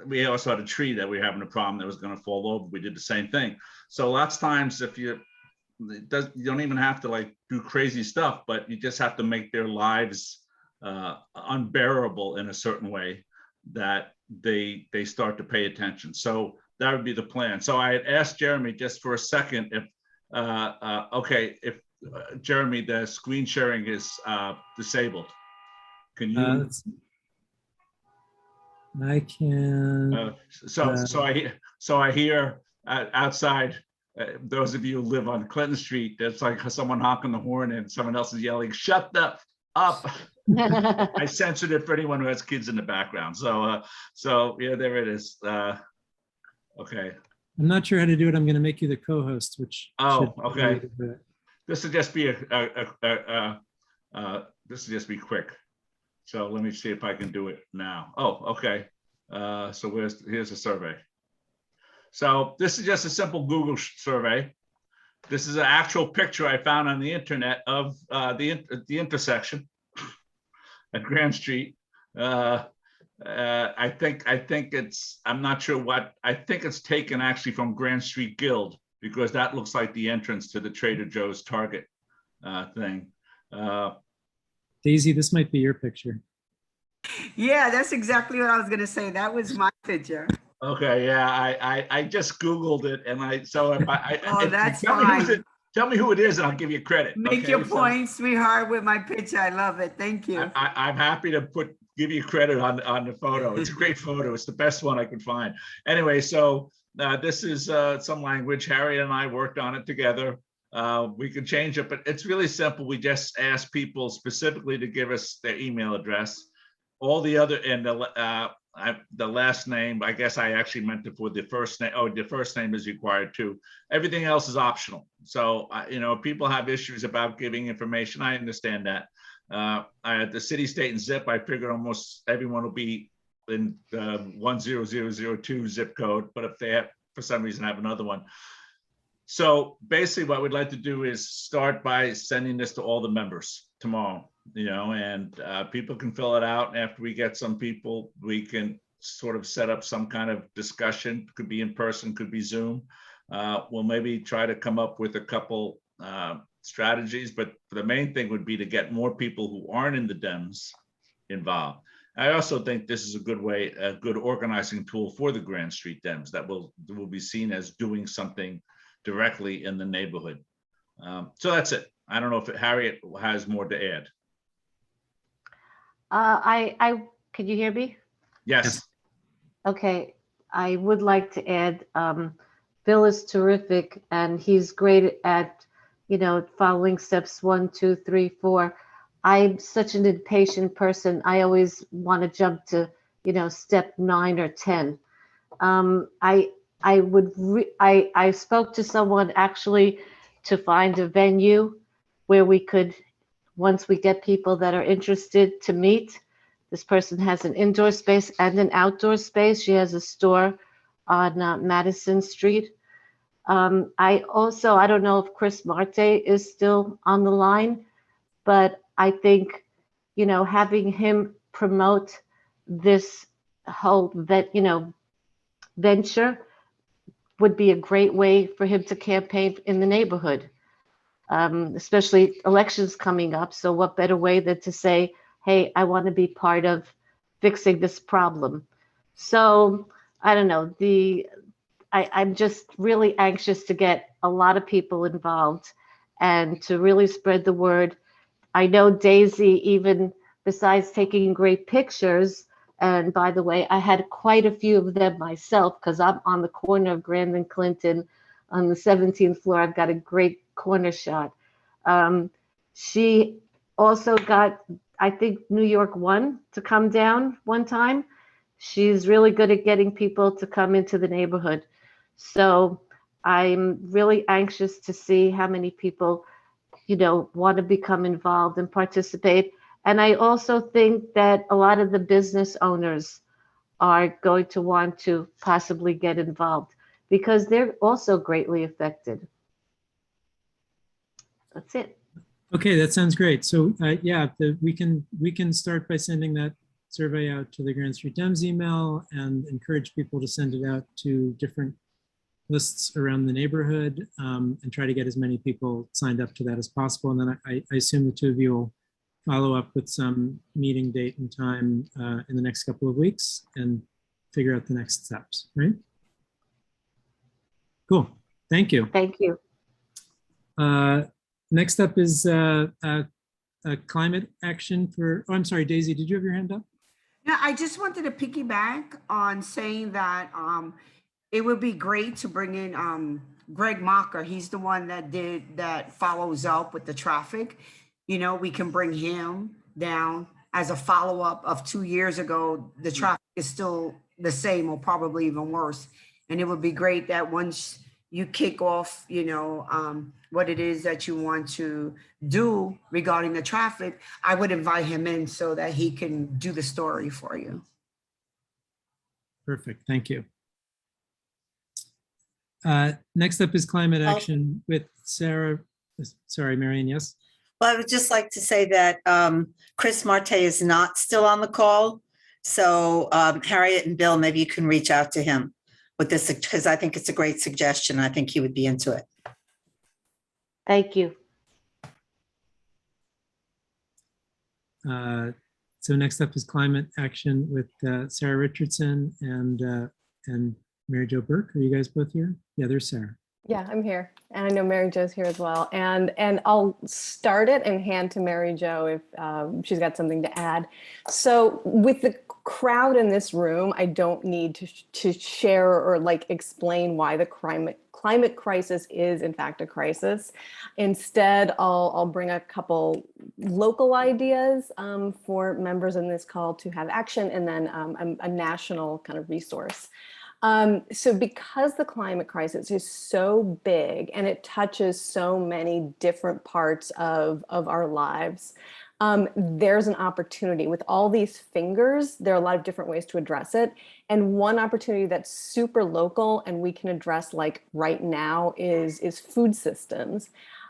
we also had a tree that we were having a problem that was going to fall over. We did the same thing. So lots of times, if you don't even have to like do crazy stuff, but you just have to make their lives unbearable in a certain way that they start to pay attention. So that would be the plan. So I had asked Jeremy just for a second if Jeremy, the screen sharing is disabled. Can you? I can. So I hear outside. Those of you who live on Clinton Street, there's like someone honking the horn and someone else is yelling, "Shut the up!" I censored it for anyone who has kids in the background. So yeah, there it is. Okay. I'm not sure how to do it. I'm going to make you the co-host, which. Okay. This will just be quick. So let me see if I can do it now. Oh, okay. So here's the survey. So this is just a simple Google survey. This is an actual picture I found on the internet of the intersection at Grand Street. I think it's, I'm not sure what, I think it's taken actually from Grand Street Guild, because that looks like the entrance to the Trader Joe's Target thing. Daisy, this might be your picture. Yeah, that's exactly what I was going to say. That was my picture. Okay, yeah, I just Googled it, and that's fine. Tell me who it is, and I'll give you credit. Make your point, sweetheart, with my picture. I love it. Thank you. I'm happy to give you credit on the photo. It's a great photo. It's the best one I could find. Anyway, so this is some language. Harry and I worked on it together. We could change it, but it's really simple. We just ask people specifically to give us their email address. All the other, and the last name, I guess I actually meant to put the first name. Oh, the first name is required too. Everything else is optional. So, people have issues about giving information. I understand that. At the city, state, and zip, I figured almost everyone will be in the 10002 zip code, but if they have, for some reason, have another one. So basically what we'd like to do is start by sending this to all the members tomorrow, and people can fill it out. And after we get some people, we can sort of set up some kind of discussion. Could be in person, could be Zoom. We'll maybe try to come up with a couple strategies, but the main thing would be to get more people who aren't in the Dems involved. I also think this is a good organizing tool for the Grand Street Dems that will be seen as doing something directly in the neighborhood. So that's it. I don't know if Harriet has more to add. Can you hear me? Yes. Okay, I would like to add, Bill is terrific, and he's great at, following steps 1, 2, 3, 4. I'm such an impatient person. I always want to jump to, step 9 or 10. I spoke to someone actually to find a venue where we could, once we get people that are interested to meet. This person has an indoor space and an outdoor space. She has a store on Madison Street. I don't know if Chris Marte is still on the line, but I think, having him promote this whole venture would be a great way for him to campaign in the neighborhood, especially elections coming up. So what better way than to say, hey, I want to be part of fixing this problem. So I don't know, I'm just really anxious to get a lot of people involved and to really spread the word. I know Daisy, even besides taking great pictures, and by the way, I had quite a few of them myself because I'm on the corner of Grand and Clinton on the 17th floor. I've got a great corner shot. She also got, I think, New York 1 to come down one time. She's really good at getting people to come into the neighborhood. So I'm really anxious to see how many people want to become involved and participate. And I also think that a lot of the business owners are going to want to possibly get involved because they're also greatly affected. That's it. Okay, that sounds great. So yeah, we can start by sending that survey out to the Grand Street Dems email and encourage people to send it out to different lists around the neighborhood and try to get as many people signed up to that as possible. And then I assume the two of you will follow up with some meeting date and time in the next couple of weeks and figure out the next steps, right? Cool, thank you. Thank you. Next up is a climate action for, oh, I'm sorry, Daisy, did you have your hand up? Yeah, I just wanted to piggyback on saying that it would be great to bring in Greg Mocker. He's the one that follows up with the traffic. We can bring him down as a follow-up of 2 years ago. The traffic is still the same or probably even worse. And it would be great that once you kick off, what it is that you want to do regarding the traffic, I would invite him in so that he can do the story for you. Perfect, thank you. Next up is climate action with Sarah. Sorry, Marion, yes? Well, I would just like to say that Chris Marte is not still on the call. So Harriet and Bill, maybe you can reach out to him with this because I think it's a great suggestion. I think he would be into it. Thank you. So next up is climate action with Sarah Richardson and Mary Jo Burke. Are you guys both here? Yeah, there's Sarah. Yeah, I'm here. And I know Mary Jo's here as well. And I'll start it and hand to Mary Jo if she's got something to add. So with the crowd in this room, I don't need to share or explain why the climate crisis is in fact a crisis. Instead, I'll bring a couple local ideas for members in this call to have action, and then a national kind of resource. So because the climate crisis is so big and it touches so many different parts of our lives, there's an opportunity. With all these fingers, there are a lot of different ways to address it. And one opportunity that's super local and we can address right now is food systems.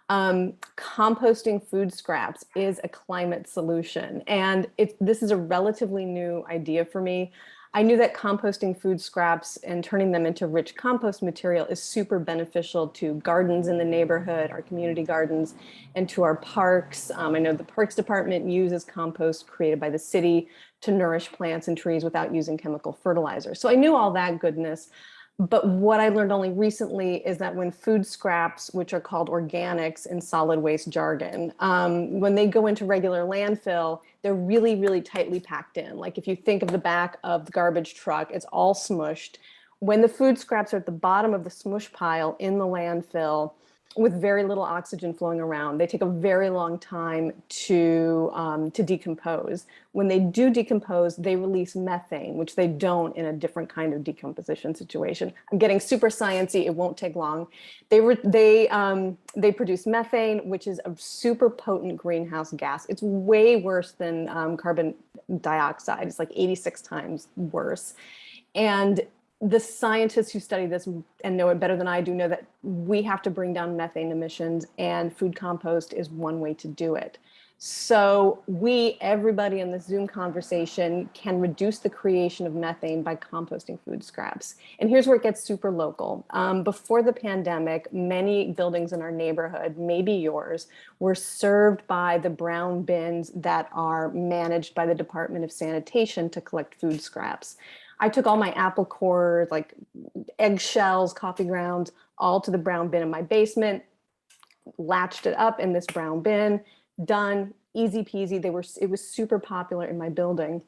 Composting food scraps is a climate solution. And this is a relatively new idea for me. I knew that composting food scraps and turning them into rich compost material is super beneficial to gardens in the neighborhood, our community gardens, and to our parks. I know the Parks Department uses compost created by the city to nourish plants and trees without using chemical fertilizer. So I knew all that goodness. But what I learned only recently is that when food scraps, which are called organics in solid waste jargon, when they go into regular landfill, they're really, really tightly packed in. Like if you think of the back of the garbage truck, it's all smushed. When the food scraps are at the bottom of the smush pile in the landfill, with very little oxygen flowing around, they take a very long time to decompose. When they do decompose, they release methane, which they don't in a different kind of decomposition situation. I'm getting super sciencey, it won't take long. They produce methane, which is a super potent greenhouse gas. It's way worse than carbon dioxide. It's like 86 times worse. And the scientists who study this and know it better than I do know that we have to bring down methane emissions, and food compost is one way to do it. So everybody in this Zoom conversation can reduce the creation of methane by composting food scraps. And here's where it gets super local. Before the pandemic, many buildings in our neighborhood, maybe yours, were served by the brown bins that are managed by the Department of Sanitation to collect food scraps. I took all my apple cores, like eggshells, coffee grounds, all to the brown bin in my basement, latched it up in this brown bin, done, easy peasy. It was super popular in my building.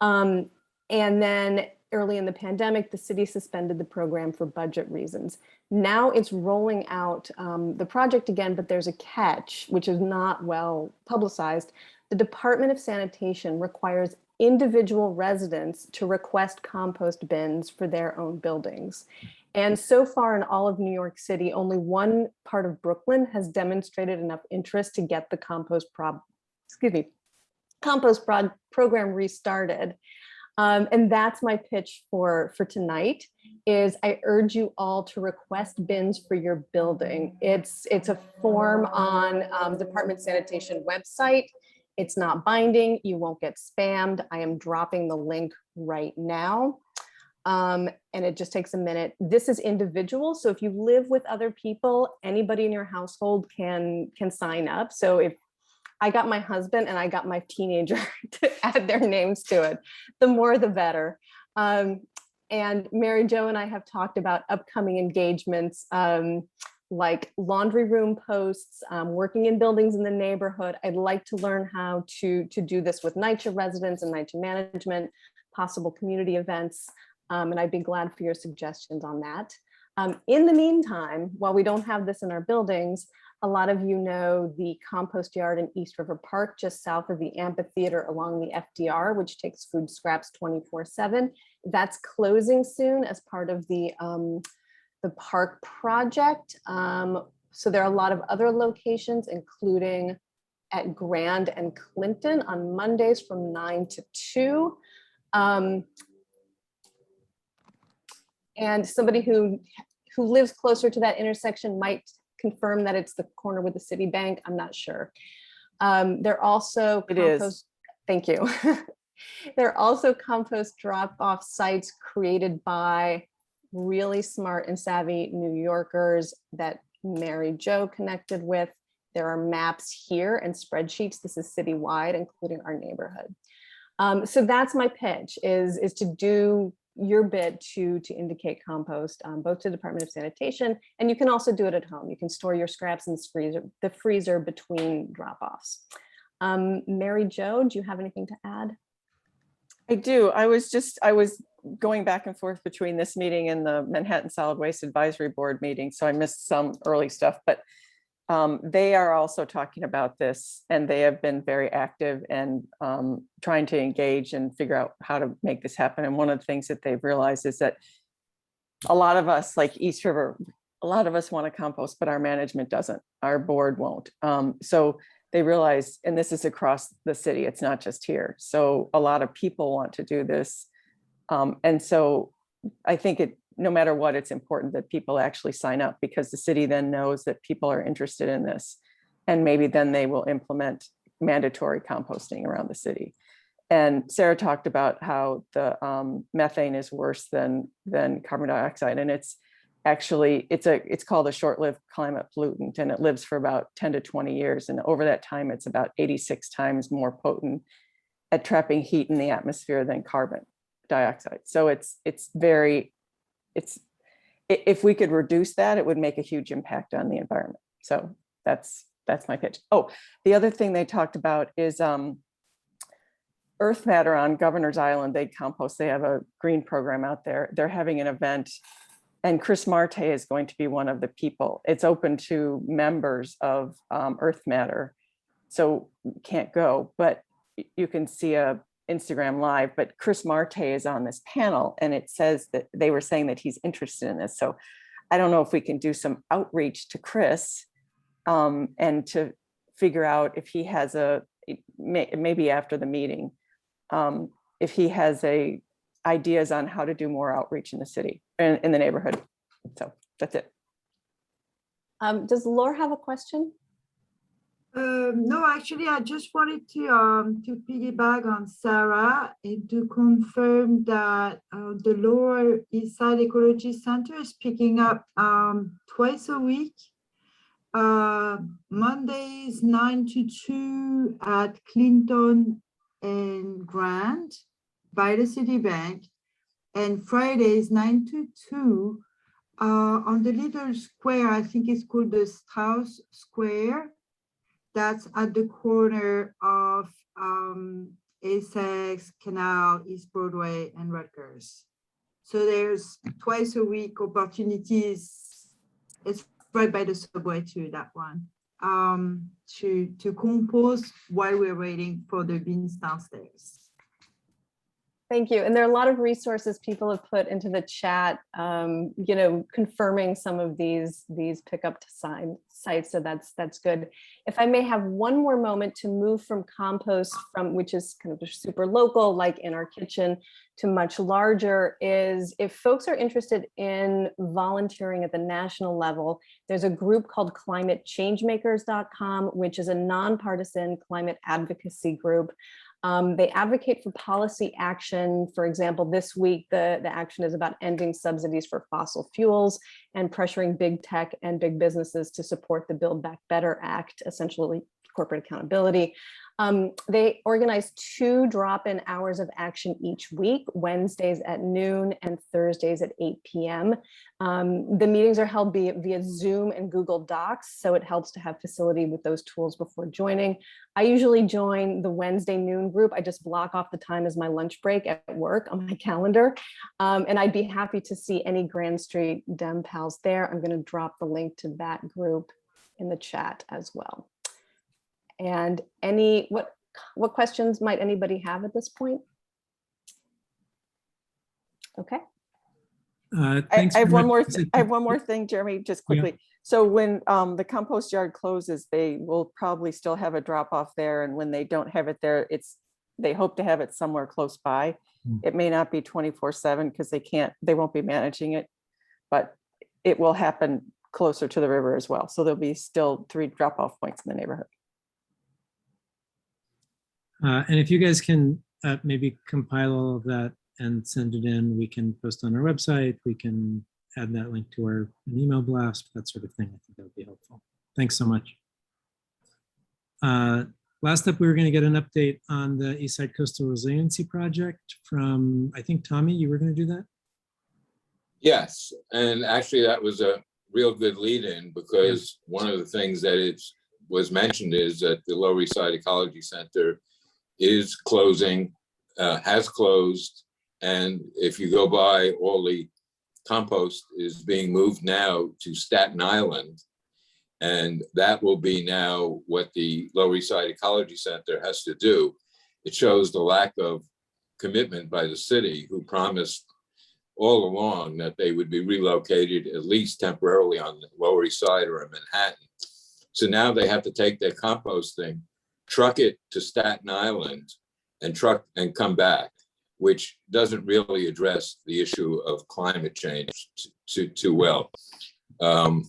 And then early in the pandemic, the city suspended the program for budget reasons. Now it's rolling out the project again, but there's a catch, which is not well publicized. The Department of Sanitation requires individual residents to request compost bins for their own buildings. And so far in all of New York City, only one part of Brooklyn has demonstrated enough interest to get the compost program restarted. And that's my pitch for tonight. Is I urge you all to request bins for your building. It's a form on Department of Sanitation website. It's not binding. You won't get spammed. I am dropping the link right now. And it just takes a minute. This is individual. So if you live with other people, anybody in your household can sign up. So if I got my husband and I got my teenager to add their names to it, the more the better. And Mary Jo and I have talked about upcoming engagements, like laundry room posts, working in buildings in the neighborhood. I'd like to learn how to do this with NYCHA residents and NYCHA management, possible community events. And I'd be glad for your suggestions on that. In the meantime, while we don't have this in our buildings, a lot of you know the compost yard in East River Park, just south of the amphitheater along the FDR, which takes food scraps 24/7. That's closing soon as part of the park project. So there are a lot of other locations, including at Grand and Clinton on Mondays from 9 to 2. And somebody who lives closer to that intersection might confirm that it's the corner with the Citibank. I'm not sure. They're also compost. Thank you. They're also compost drop-off sites created by really smart and savvy New Yorkers that Mary Jo connected with. There are maps here and spreadsheets. This is citywide, including our neighborhood. So that's my pitch: is to do your bit to indicate compost, both to the Department of Sanitation, and you can also do it at home. You can store your scraps in the freezer between drop-offs. Mary Jo, do you have anything to add? I do. I was going back and forth between this meeting and the Manhattan Solid Waste Advisory Board meeting, so I missed some early stuff, but they are also talking about this, and they have been very active and trying to engage and figure out how to make this happen. And one of the things that they've realized is that a lot of us, like East River, a lot of us want to compost, but our management doesn't, our board won't. So they realize, and this is across the city, it's not just here. So a lot of people want to do this. And so I think no matter what, it's important that people actually sign up, because the city then knows that people are interested in this. And maybe then they will implement mandatory composting around the city. And Sarah talked about how the methane is worse than carbon dioxide. And it's actually, it's called a short-lived climate pollutant, and it lives for about 10 to 20 years. And over that time, it's about 86 times more potent at trapping heat in the atmosphere than carbon dioxide. So if we could reduce that, it would make a huge impact on the environment. So that's my pitch. Oh, the other thing they talked about is Earth Matter on Governor's Island. They compost. They have a green program out there. They're having an event, and Chris Marte is going to be one of the people. It's open to members of Earth Matter, so you can't go, but you can see a Instagram Live, but Chris Marte is on this panel, and it says that they were saying that he's interested in this. So I don't know if we can do some outreach to Chris and to figure out if he has maybe after the meeting, if he has ideas on how to do more outreach in the city and in the neighborhood. So that's it. Does Laura have a question? No, actually, I just wanted to piggyback on Sarah and to confirm that the Lower East Side Ecology Center is picking up twice a week. Mondays 9 to 2 at Clinton and Grant by the Citibank, and Fridays 9 to 2 on the little square. I think it's called the Strauss Square. That's at the corner of Essex, Canal, East Broadway, and Rutgers. So there's twice a week opportunities. It's right by the subway too, that one, to compost while we're waiting for the bins downstairs. Thank you. And there are a lot of resources people have put into the chat, confirming some of these pickup to sign sites. So that's good. If I may have one more moment to move from compost, which is kind of super local, like in our kitchen, to much larger, is if folks are interested in volunteering at the national level, there's a group called climatechangemakers.com, which is a nonpartisan climate advocacy group. They advocate for policy action. For example, this week, the action is about ending subsidies for fossil fuels and pressuring big tech and big businesses to support the Build Back Better Act, essentially corporate accountability. They organize 2 drop-in hours of action each week, Wednesdays at noon and Thursdays at 8 p.m. The meetings are held via Zoom and Google Docs, so it helps to have facility with those tools before joining. I usually join the Wednesday noon group. I just block off the time as my lunch break at work on my calendar. And I'd be happy to see any Grand Street Dem pals there. I'm going to drop the link to that group in the chat as well. And what questions might anybody have at this point? Okay. I Thanks have very one much. more. I have one more thing, Jeremy, just quickly. So when the compost yard closes, they will probably still have a drop off there, and when they don't have it there, they hope to have it somewhere close by. It may not be 24/7 because they won't be managing it, but it will happen closer to the river as well. So there'll be still 3 drop off points in the neighborhood. And if you guys can maybe compile all of that and send it in, we can post on our website. We can add that link to an email blast, that sort of thing. I think that would be helpful. Thanks so much. Last up, we were going to get an update on the Eastside Coastal Resiliency Project from, I think, Tommy, you were going to do that? Yes, and actually that was a real good lead in, because one of the things that was mentioned is that the Lower East Side Ecology Center is closing, has closed. And if you go by, all the compost is being moved now to Staten Island. And that will be now what the Lower East Side Ecology Center has to do. It shows the lack of commitment by the city, who promised all along that they would be relocated at least temporarily on the Lower East Side or in Manhattan. So now they have to take their composting, truck it to Staten Island, and come back, which doesn't really address the issue of climate change too well. But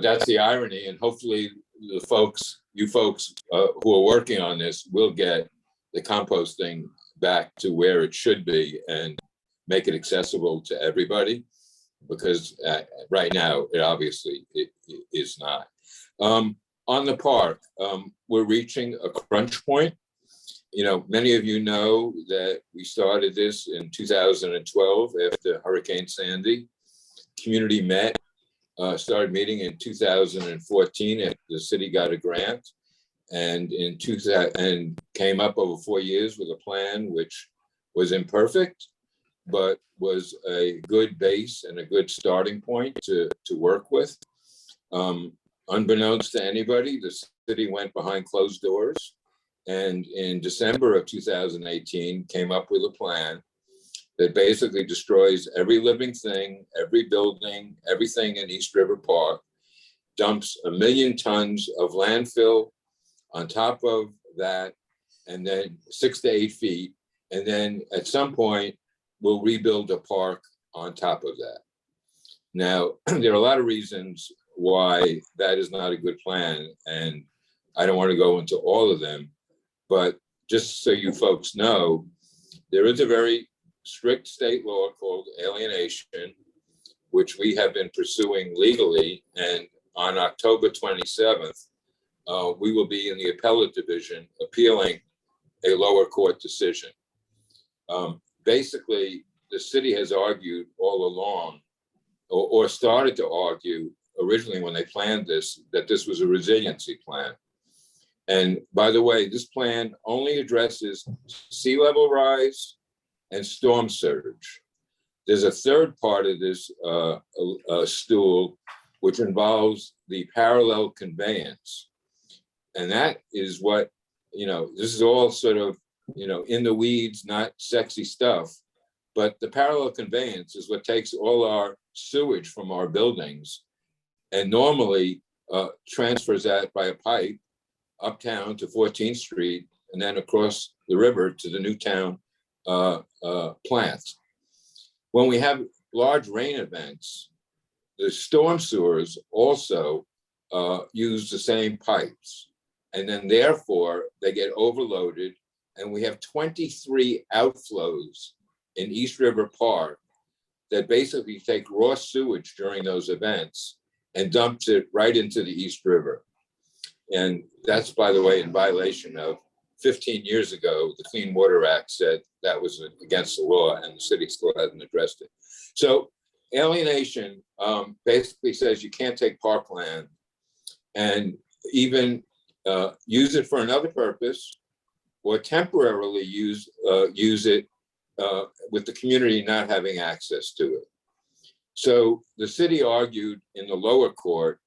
that's the irony, and hopefully you folks who are working on this will get the composting back to where it should be and make it accessible to everybody, because right now it obviously is not. On the park, we're reaching a crunch point. Many of you know that we started this in 2012 after Hurricane Sandy. Community started meeting in 2014 after the city got a grant, and came up over 4 years with a plan which was imperfect, but was a good base and a good starting point to work with. Unbeknownst to anybody, the city went behind closed doors, and in December of 2018 came up with a plan that basically destroys every living thing, every building, everything in East River Park, dumps 1 million tons of landfill on top of that, and then 6 to 8 feet. And then at some point, we'll rebuild a park on top of that. Now, there are a lot of reasons why that is not a good plan, and I don't want to go into all of them, but just so you folks know, there is a very strict state law called alienation, which we have been pursuing legally, and on October 27th, we will be in the appellate division appealing a lower court decision. Basically, the city has argued all along, or started to argue originally when they planned this, that this was a resiliency plan. And by the way, this plan only addresses sea level rise and storm surge. There's a third part of this stool, which involves the parallel conveyance. And that is what, this is all sort of in the weeds, not sexy stuff. But the parallel conveyance is what takes all our sewage from our buildings and normally transfers that by a pipe uptown to 14th Street and then across the river to the Newtown plant. When we have large rain events, the storm sewers also use the same pipes. And then therefore they get overloaded. And we have 23 outflows in East River Park that basically take raw sewage during those events and dumps it right into the East River. And that's, by the way, in violation of 15 years ago, the Clean Water Act said that was against the law and the city still hasn't addressed it. So alienation basically says you can't take parkland and even use it for another purpose or temporarily use it with the community not having access to it. So the city argued in the lower court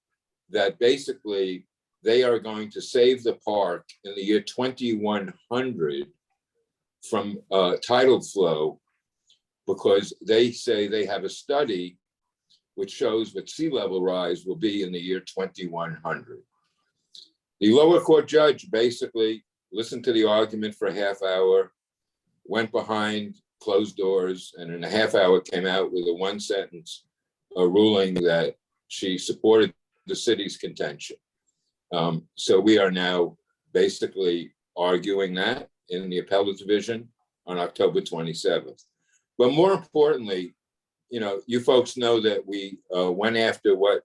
that basically they are going to save the park in the year 2100 from tidal flow because they say they have a study which shows what sea level rise will be in the year 2100. The lower court judge basically listened to the argument for a half hour, went behind closed doors, and in a half hour came out with a one-sentence ruling that she supported the city's contention. So we are now basically arguing that in the appellate division on October 27th. But more importantly, you folks know that we went after what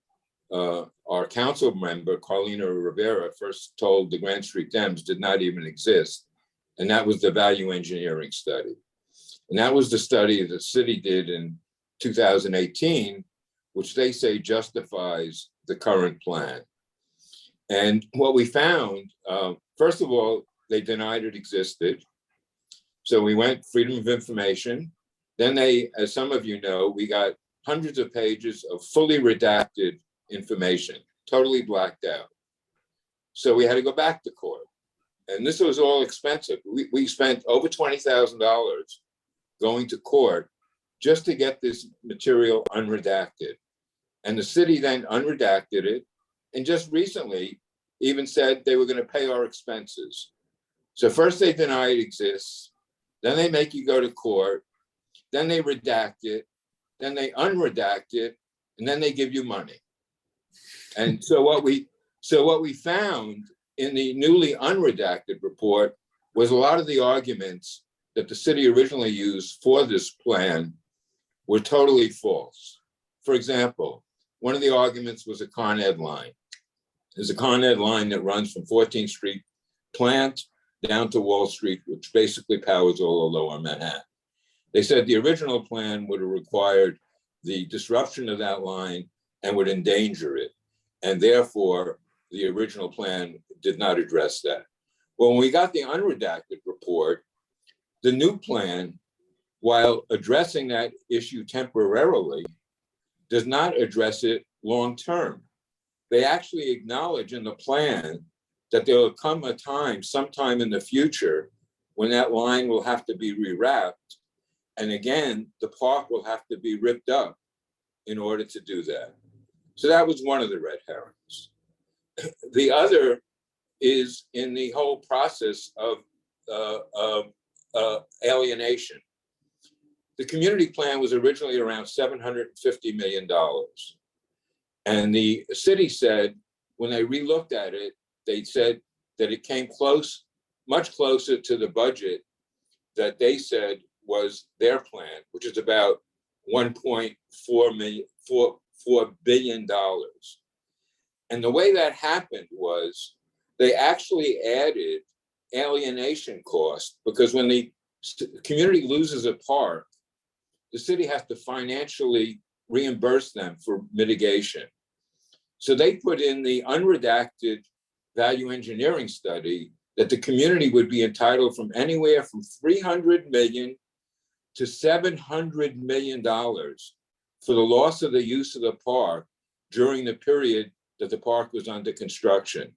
our council member, Carlina Rivera, first told the Grand Street Dems did not even exist. And that was the value engineering study. And that was the study the city did in 2018, which they say justifies the current plan. And what we found, first of all, they denied it existed. So we went freedom of information. Then they, as some of you know, we got hundreds of pages of fully redacted information, totally blacked out. So we had to go back to court. And this was all expensive. We spent over $20,000 going to court just to get this material unredacted. And the city then unredacted it. And just recently even said they were going to pay our expenses. So first they deny it exists, then they make you go to court, then they redact it, then they unredact it, and then they give you money. And so what we found in the newly unredacted report was a lot of the arguments that the city originally used for this plan were totally false. For example, one of the arguments was a Con Ed line. There's a Con Ed line that runs from 14th Street plant down to Wall Street, which basically powers all of Lower Manhattan. They said the original plan would have required the disruption of that line and would endanger it. And therefore, the original plan did not address that. Well, when we got the unredacted report, the new plan, while addressing that issue temporarily, does not address it long-term. They actually acknowledge in the plan that there will come a time, sometime in the future, when that line will have to be rewrapped. And again, the park will have to be ripped up in order to do that. So that was one of the red herrings. The other is in the whole process of alienation. The community plan was originally around $750 million. And the city said, when they re-looked at it, they said that it came close, much closer to the budget that they said was their plan, which is about $1.4 billion. And the way that happened was they actually added alienation cost, because when the community loses a park, the city has to financially reimburse them for mitigation. So they put in the unredacted value engineering study that the community would be entitled from anywhere from $300 million to $700 million for the loss of the use of the park during the period that the park was under construction.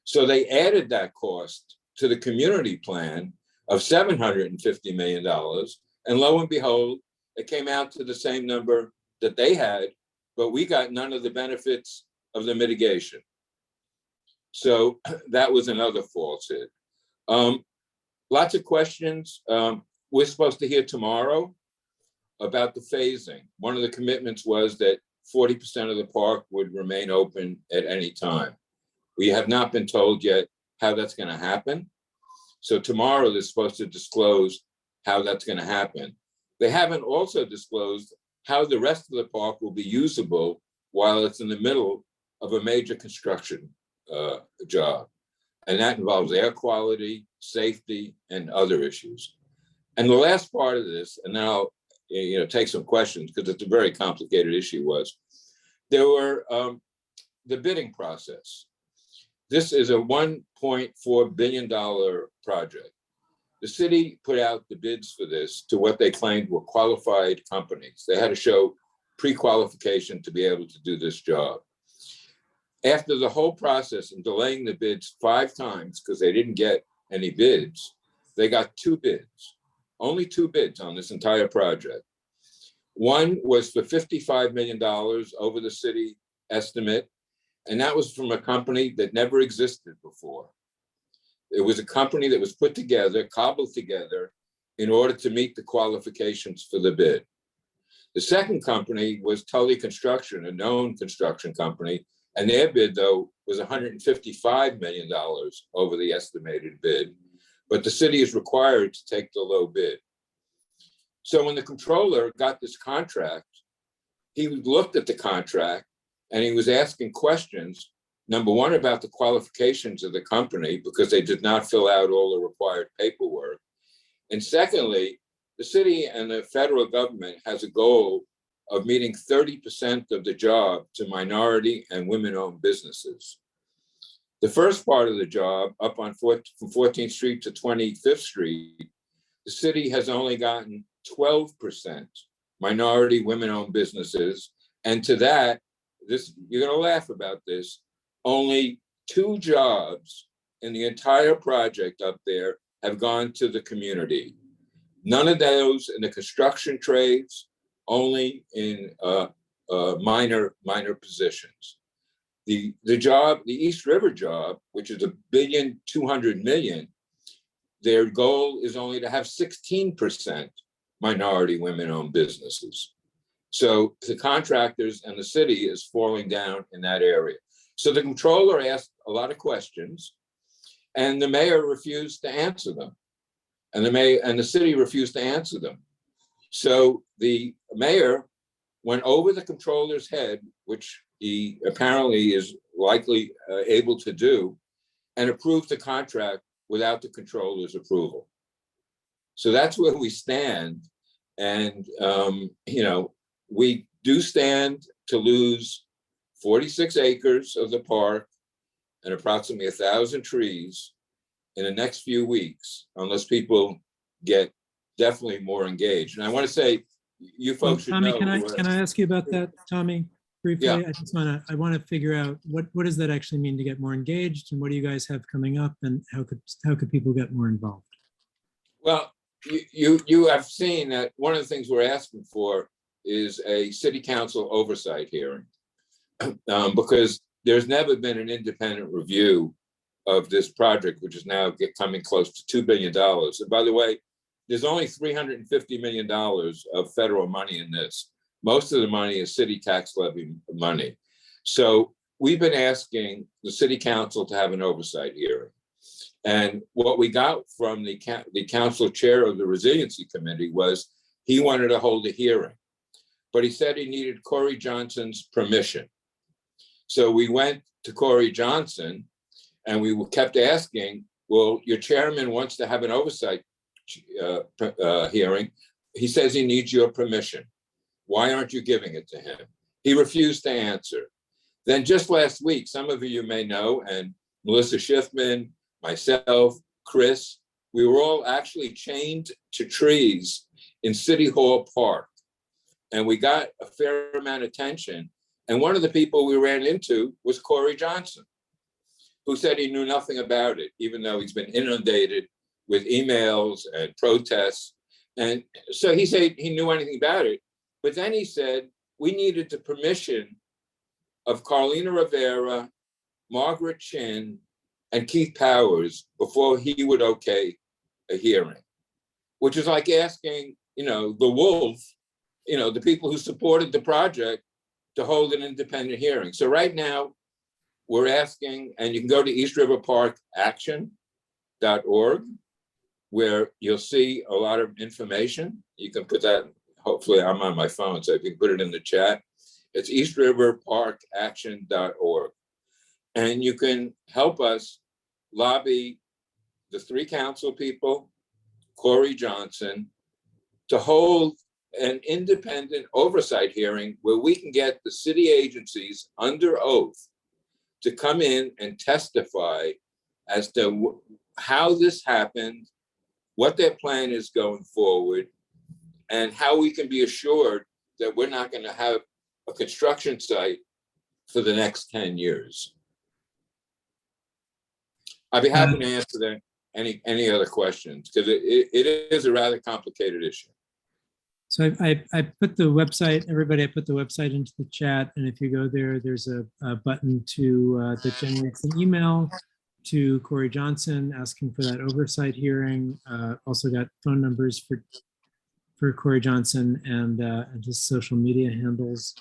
So they added that cost to the community plan, of $750 million. And lo and behold, it came out to the same number that they had, but we got none of the benefits of the mitigation. So that was another falsehood. Lots of questions. We're supposed to hear tomorrow about the phasing. One of the commitments was that 40% of the park would remain open at any time. We have not been told yet how that's going to happen. So tomorrow they're supposed to disclose how that's going to happen. They haven't also disclosed how the rest of the park will be usable while it's in the middle of a major construction job. And that involves air quality, safety, and other issues. And the last part of this, and then I'll take some questions because it's a very complicated issue, was there were the bidding process. This is a $1.4 billion project. The city put out the bids for this to what they claimed were qualified companies. They had to show pre-qualification to be able to do this job. After the whole process and delaying the bids 5 times because they didn't get any bids, they got 2 bids, only 2 bids on this entire project. One was for $55 million over the city estimate, and that was from a company that never existed before. It was a company that was put together, cobbled together in order to meet the qualifications for the bid. The second company was Tully Construction, a known construction company, and their bid, though, was $155 million over the estimated bid, but the city is required to take the low bid. So when the controller got this contract, he looked at the contract and he was asking questions, number one, about the qualifications of the company because they did not fill out all the required paperwork. And secondly, the city and the federal government has a goal of meeting 30% of the job to minority and women-owned businesses. The first part of the job, up on from 14th Street to 25th Street, the city has only gotten 12% minority women-owned businesses. And to that, you're gonna laugh about this, only 2 jobs in the entire project up there have gone to the community. None of those in the construction trades, only in minor positions. The East River job, which is $1.2 billion, their goal is only to have 16% minority women-owned businesses. So the contractors and the city is falling down in that area. So the controller asked a lot of questions and the mayor refused to answer them. And the city refused to answer them. So the mayor went over the controller's head, which he apparently is likely able to do, and approved the contract without the controller's approval. So that's where we stand. And, we do stand to lose 46 acres of the park and approximately 1,000 trees in the next few weeks, unless people get definitely more engaged. And I want to say, you folks should Tommy, know. can I ask you about that, Tommy, briefly? Yeah. I want to figure out what does that actually mean to get more engaged, and what do you guys have coming up, and how could people get more involved? Well, you have seen that one of the things we're asking for is a city council oversight hearing, because there's never been an independent review of this project, which is now coming close to $2 billion. And by the way, there's only $350 million of federal money in this. Most of the money is city tax levy money. So we've been asking the city council to have an oversight hearing. And what we got from the council chair of the resiliency committee was he wanted to hold a hearing, but he said he needed Corey Johnson's permission. So we went to Corey Johnson and we kept asking, well, your chairman wants to have an oversight hearing. He says he needs your permission. Why aren't you giving it to him? He refused to answer. Then just last week, some of you may know, and Melissa Schiffman, myself, Chris, we were all actually chained to trees in City Hall Park. And we got a fair amount of attention. And one of the people we ran into was Corey Johnson, who said he knew nothing about it, even though he's been inundated with emails and protests. And so he said he knew anything about it. But then he said we needed the permission of Carlina Rivera, Margaret Chin, and Keith Powers before he would okay a hearing, which is like asking, the wolf, the people who supported the project to hold an independent hearing. So right now we're asking, and you can go to eastriverparkaction.org, where you'll see a lot of information. You can put that, hopefully I'm on my phone, so if you can put it in the chat. It's eastriverparkaction.org. And you can help us lobby the 3 council people, Corey Johnson, to hold an independent oversight hearing where we can get the city agencies under oath to come in and testify as to how this happened, what their plan is going forward, and how we can be assured that we're not going to have a construction site for the next 10 years. I'd be happy to answer any other questions, because it is a rather complicated issue. So I put the website, everybody, I put the website into the chat, and if you go there, there's a button that generates an email to Corey Johnson asking for that oversight hearing. Also got phone numbers for Corey Johnson and his social media handles.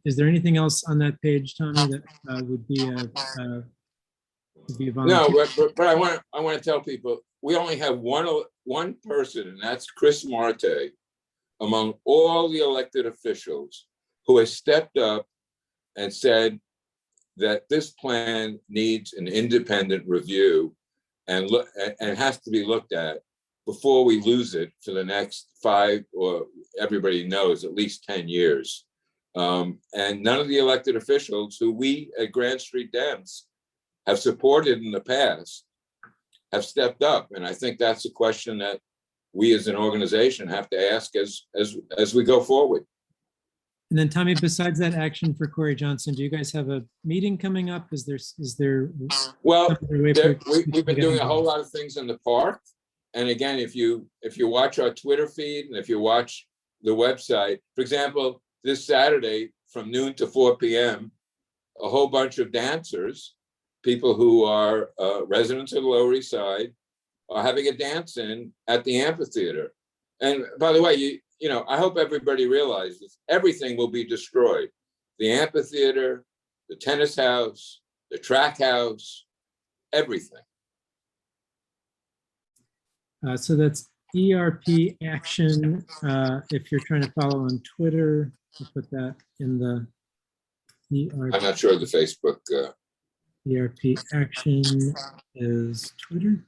Is there anything else on that page, Tommy, that would be a volunteer? No, but I want to tell people we only have one person, and that's Chris Marte, among all the elected officials, who has stepped up and said that this plan needs an independent review and has to be looked at before we lose it for the next 5, or everybody knows, at least 10 years. And none of the elected officials who we at Grand Street Dems have supported in the past have stepped up. And I think that's a question that we as an organization have to ask as we go forward. And then Tommy, besides that action for Corey Johnson, do you guys have a meeting coming up? Is there? Well, we've been doing a whole lot of things in the park. And again, if you watch our Twitter feed and if you watch the website, for example, this Saturday from noon to 4 p.m., a whole bunch of dancers, people who are residents of the Lower East Side, are having a dance-in at the amphitheater. And by the way, I hope everybody realizes everything will be destroyed. The amphitheater, the tennis house, the track house, everything. So that's ERP Action. If you're trying to follow on Twitter, I'll put that in the ERP. I'm not sure the Facebook. ERP Action is Twitter.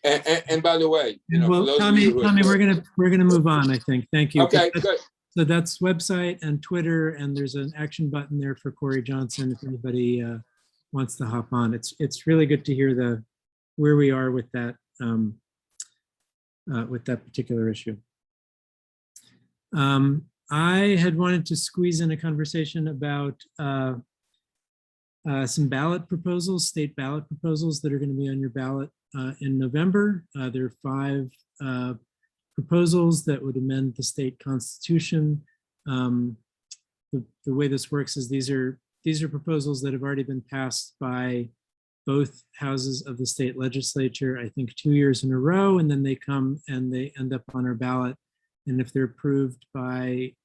And by the way, well, Tommy, we're gonna move on, I think. Thank you. Okay, good. So that's website and Twitter, and there's an action button there for Corey Johnson if anybody wants to hop on. It's really good to hear where we are with that particular issue. I had wanted to squeeze in a conversation about some ballot proposals, state ballot proposals that are going to be on your ballot in November. There are 5 proposals that would amend the state constitution. The way this works is these are proposals that have already been passed by both houses of the state legislature, I think 2 years in a row, and then they come and they end up on our ballot. And if they're approved by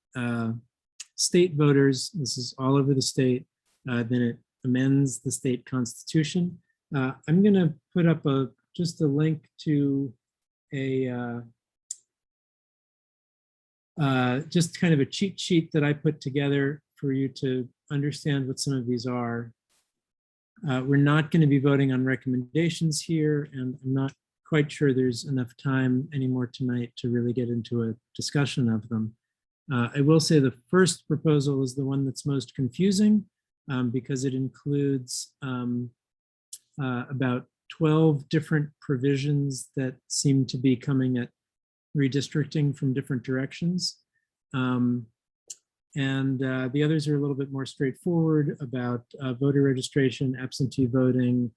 state voters, this is all over the state, then it amends the state constitution. I'm going to put up just a link to just kind of a cheat sheet that I put together for you to understand what some of these are. We're not going to be voting on recommendations here, and I'm not quite sure there's enough time anymore tonight to really get into a discussion of them. I will say the first proposal is the one that's most confusing because it includes about 12 different provisions that seem to be coming at redistricting from different directions. The others are a little bit more straightforward about voter registration, absentee voting,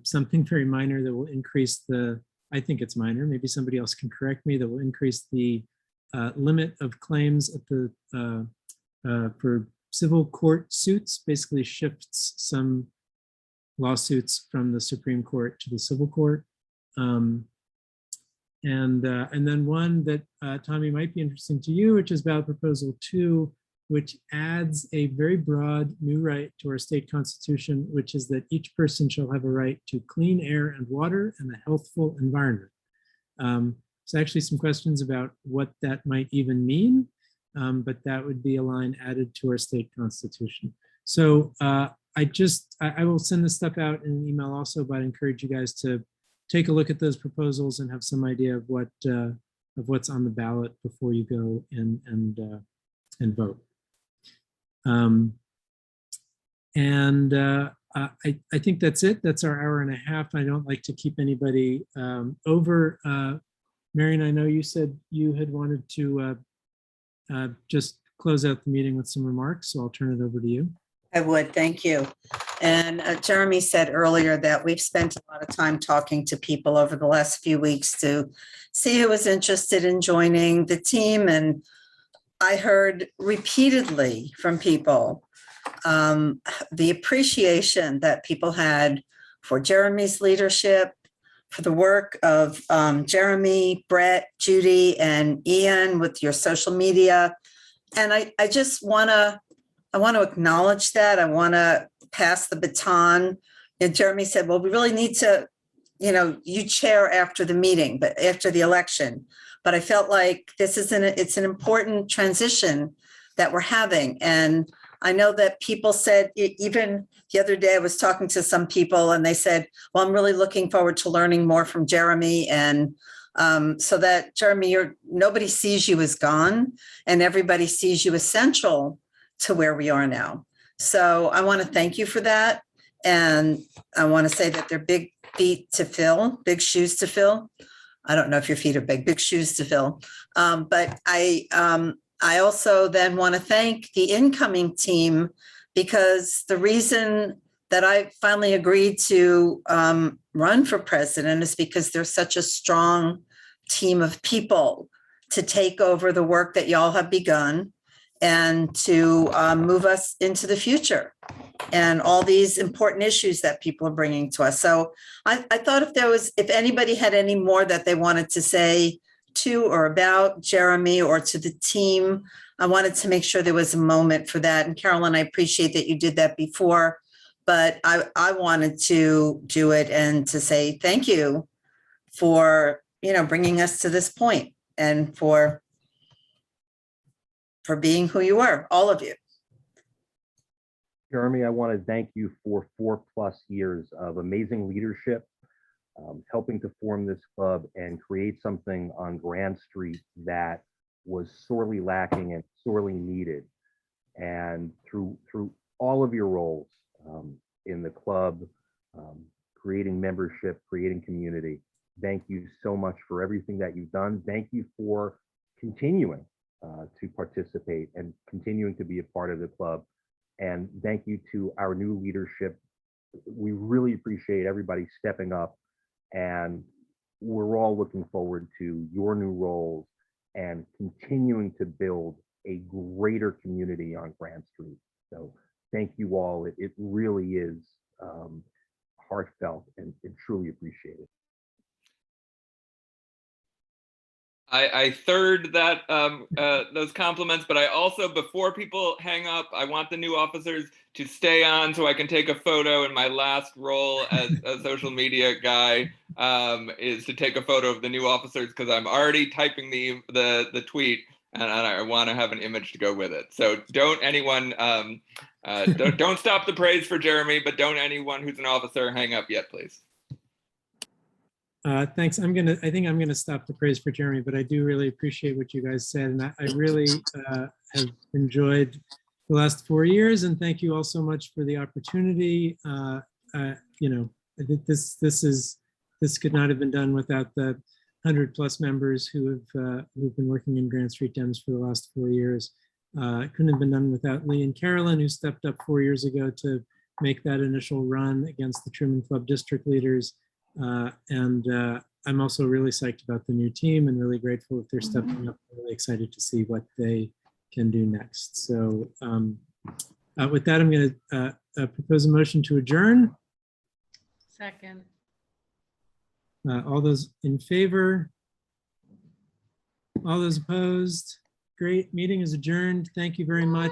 something very minor that will increase the, I think it's minor, maybe somebody else can correct me, that will increase the limit of claims at the for civil court suits, basically shifts some lawsuits from the Supreme Court to the civil court. And then one that, Tommy, might be interesting to you, which is ballot proposal 2, which adds a very broad new right to our state constitution, which is that each person shall have a right to clean air and water and a healthful environment. There's actually some questions about what that might even mean, but that would be a line added to our state constitution. So I will send this stuff out in an email also, but I encourage you guys to take a look at those proposals and have some idea of what's on the ballot before you go in and vote. I think that's it. That's our hour and a half. I don't like to keep anybody over. Marion, I know you said you had wanted to just close out the meeting with some remarks, so I'll turn it over to you. I would, thank you. And Jeremy said earlier that we've spent a lot of time talking to people over the last few weeks to see who was interested in joining the team. And I heard repeatedly from people the appreciation that people had for Jeremy's leadership, for the work of Jeremy, Brett, Judy, and Ian with your social media. And I just want to acknowledge that. I want to pass the baton. And Jeremy said, well, we really need to, you chair after the meeting, but after the election. But I felt like it's an important transition that we're having. And I know that people said, even the other day I was talking to some people and they said, well, I'm really looking forward to learning more from Jeremy. And so that, Jeremy, nobody sees you as gone and everybody sees you as central to where we are now. So I want to thank you for that. And I want to say that they're big feet to fill, big shoes to fill. I don't know if your feet are big shoes to fill. But I also then want to thank the incoming team, because the reason that I finally agreed to run for president is because there's such a strong team of people to take over the work that y'all have begun and to move us into the future and all these important issues that people are bringing to us. So I thought if anybody had any more that they wanted to say to or about Jeremy or to the team, I wanted to make sure there was a moment for that. And Carolyn, I appreciate that you did that before, but I wanted to do it and to say thank you for, bringing us to this point and for being who you are, all of you. Jeremy, I want to thank you for 4+ years of amazing leadership, helping to form this club and create something on Grand Street that was sorely lacking and sorely needed. And through all of your roles in the club, creating membership, creating community, thank you so much for everything that you've done. Thank you for continuing to participate and continuing to be a part of the club. And thank you to our new leadership. We really appreciate everybody stepping up, and we're all looking forward to your new roles and continuing to build a greater community on Grand Street. So thank you all. It really is heartfelt and truly appreciated. I third that those compliments, but I also, before people hang up, I want the new officers to stay on so I can take a photo. And my last role as a social media guy is to take a photo of the new officers, because I'm already typing the tweet and I want to have an image to go with it. So don't anyone don't stop the praise for Jeremy, but don't anyone who's an officer hang up yet, please. Thanks. I think I'm gonna stop the praise for Jeremy, but I do really appreciate what you guys said, and I really have enjoyed the last 4 years. And thank you all so much for the opportunity. This could not have been done without the 100+ members who've been working in Grand Street Dems for the last 4 years. It couldn't have been done without Lee and Carolyn, who stepped up 4 years ago to make that initial run against the Truman Club district leaders. I'm also really psyched about the new team and really grateful that they're stepping up. I'm really excited to see what they can do next. So with that, I'm going to propose a motion to adjourn. Second. All those in favor? All those opposed? Great. Meeting is adjourned. Thank you very much.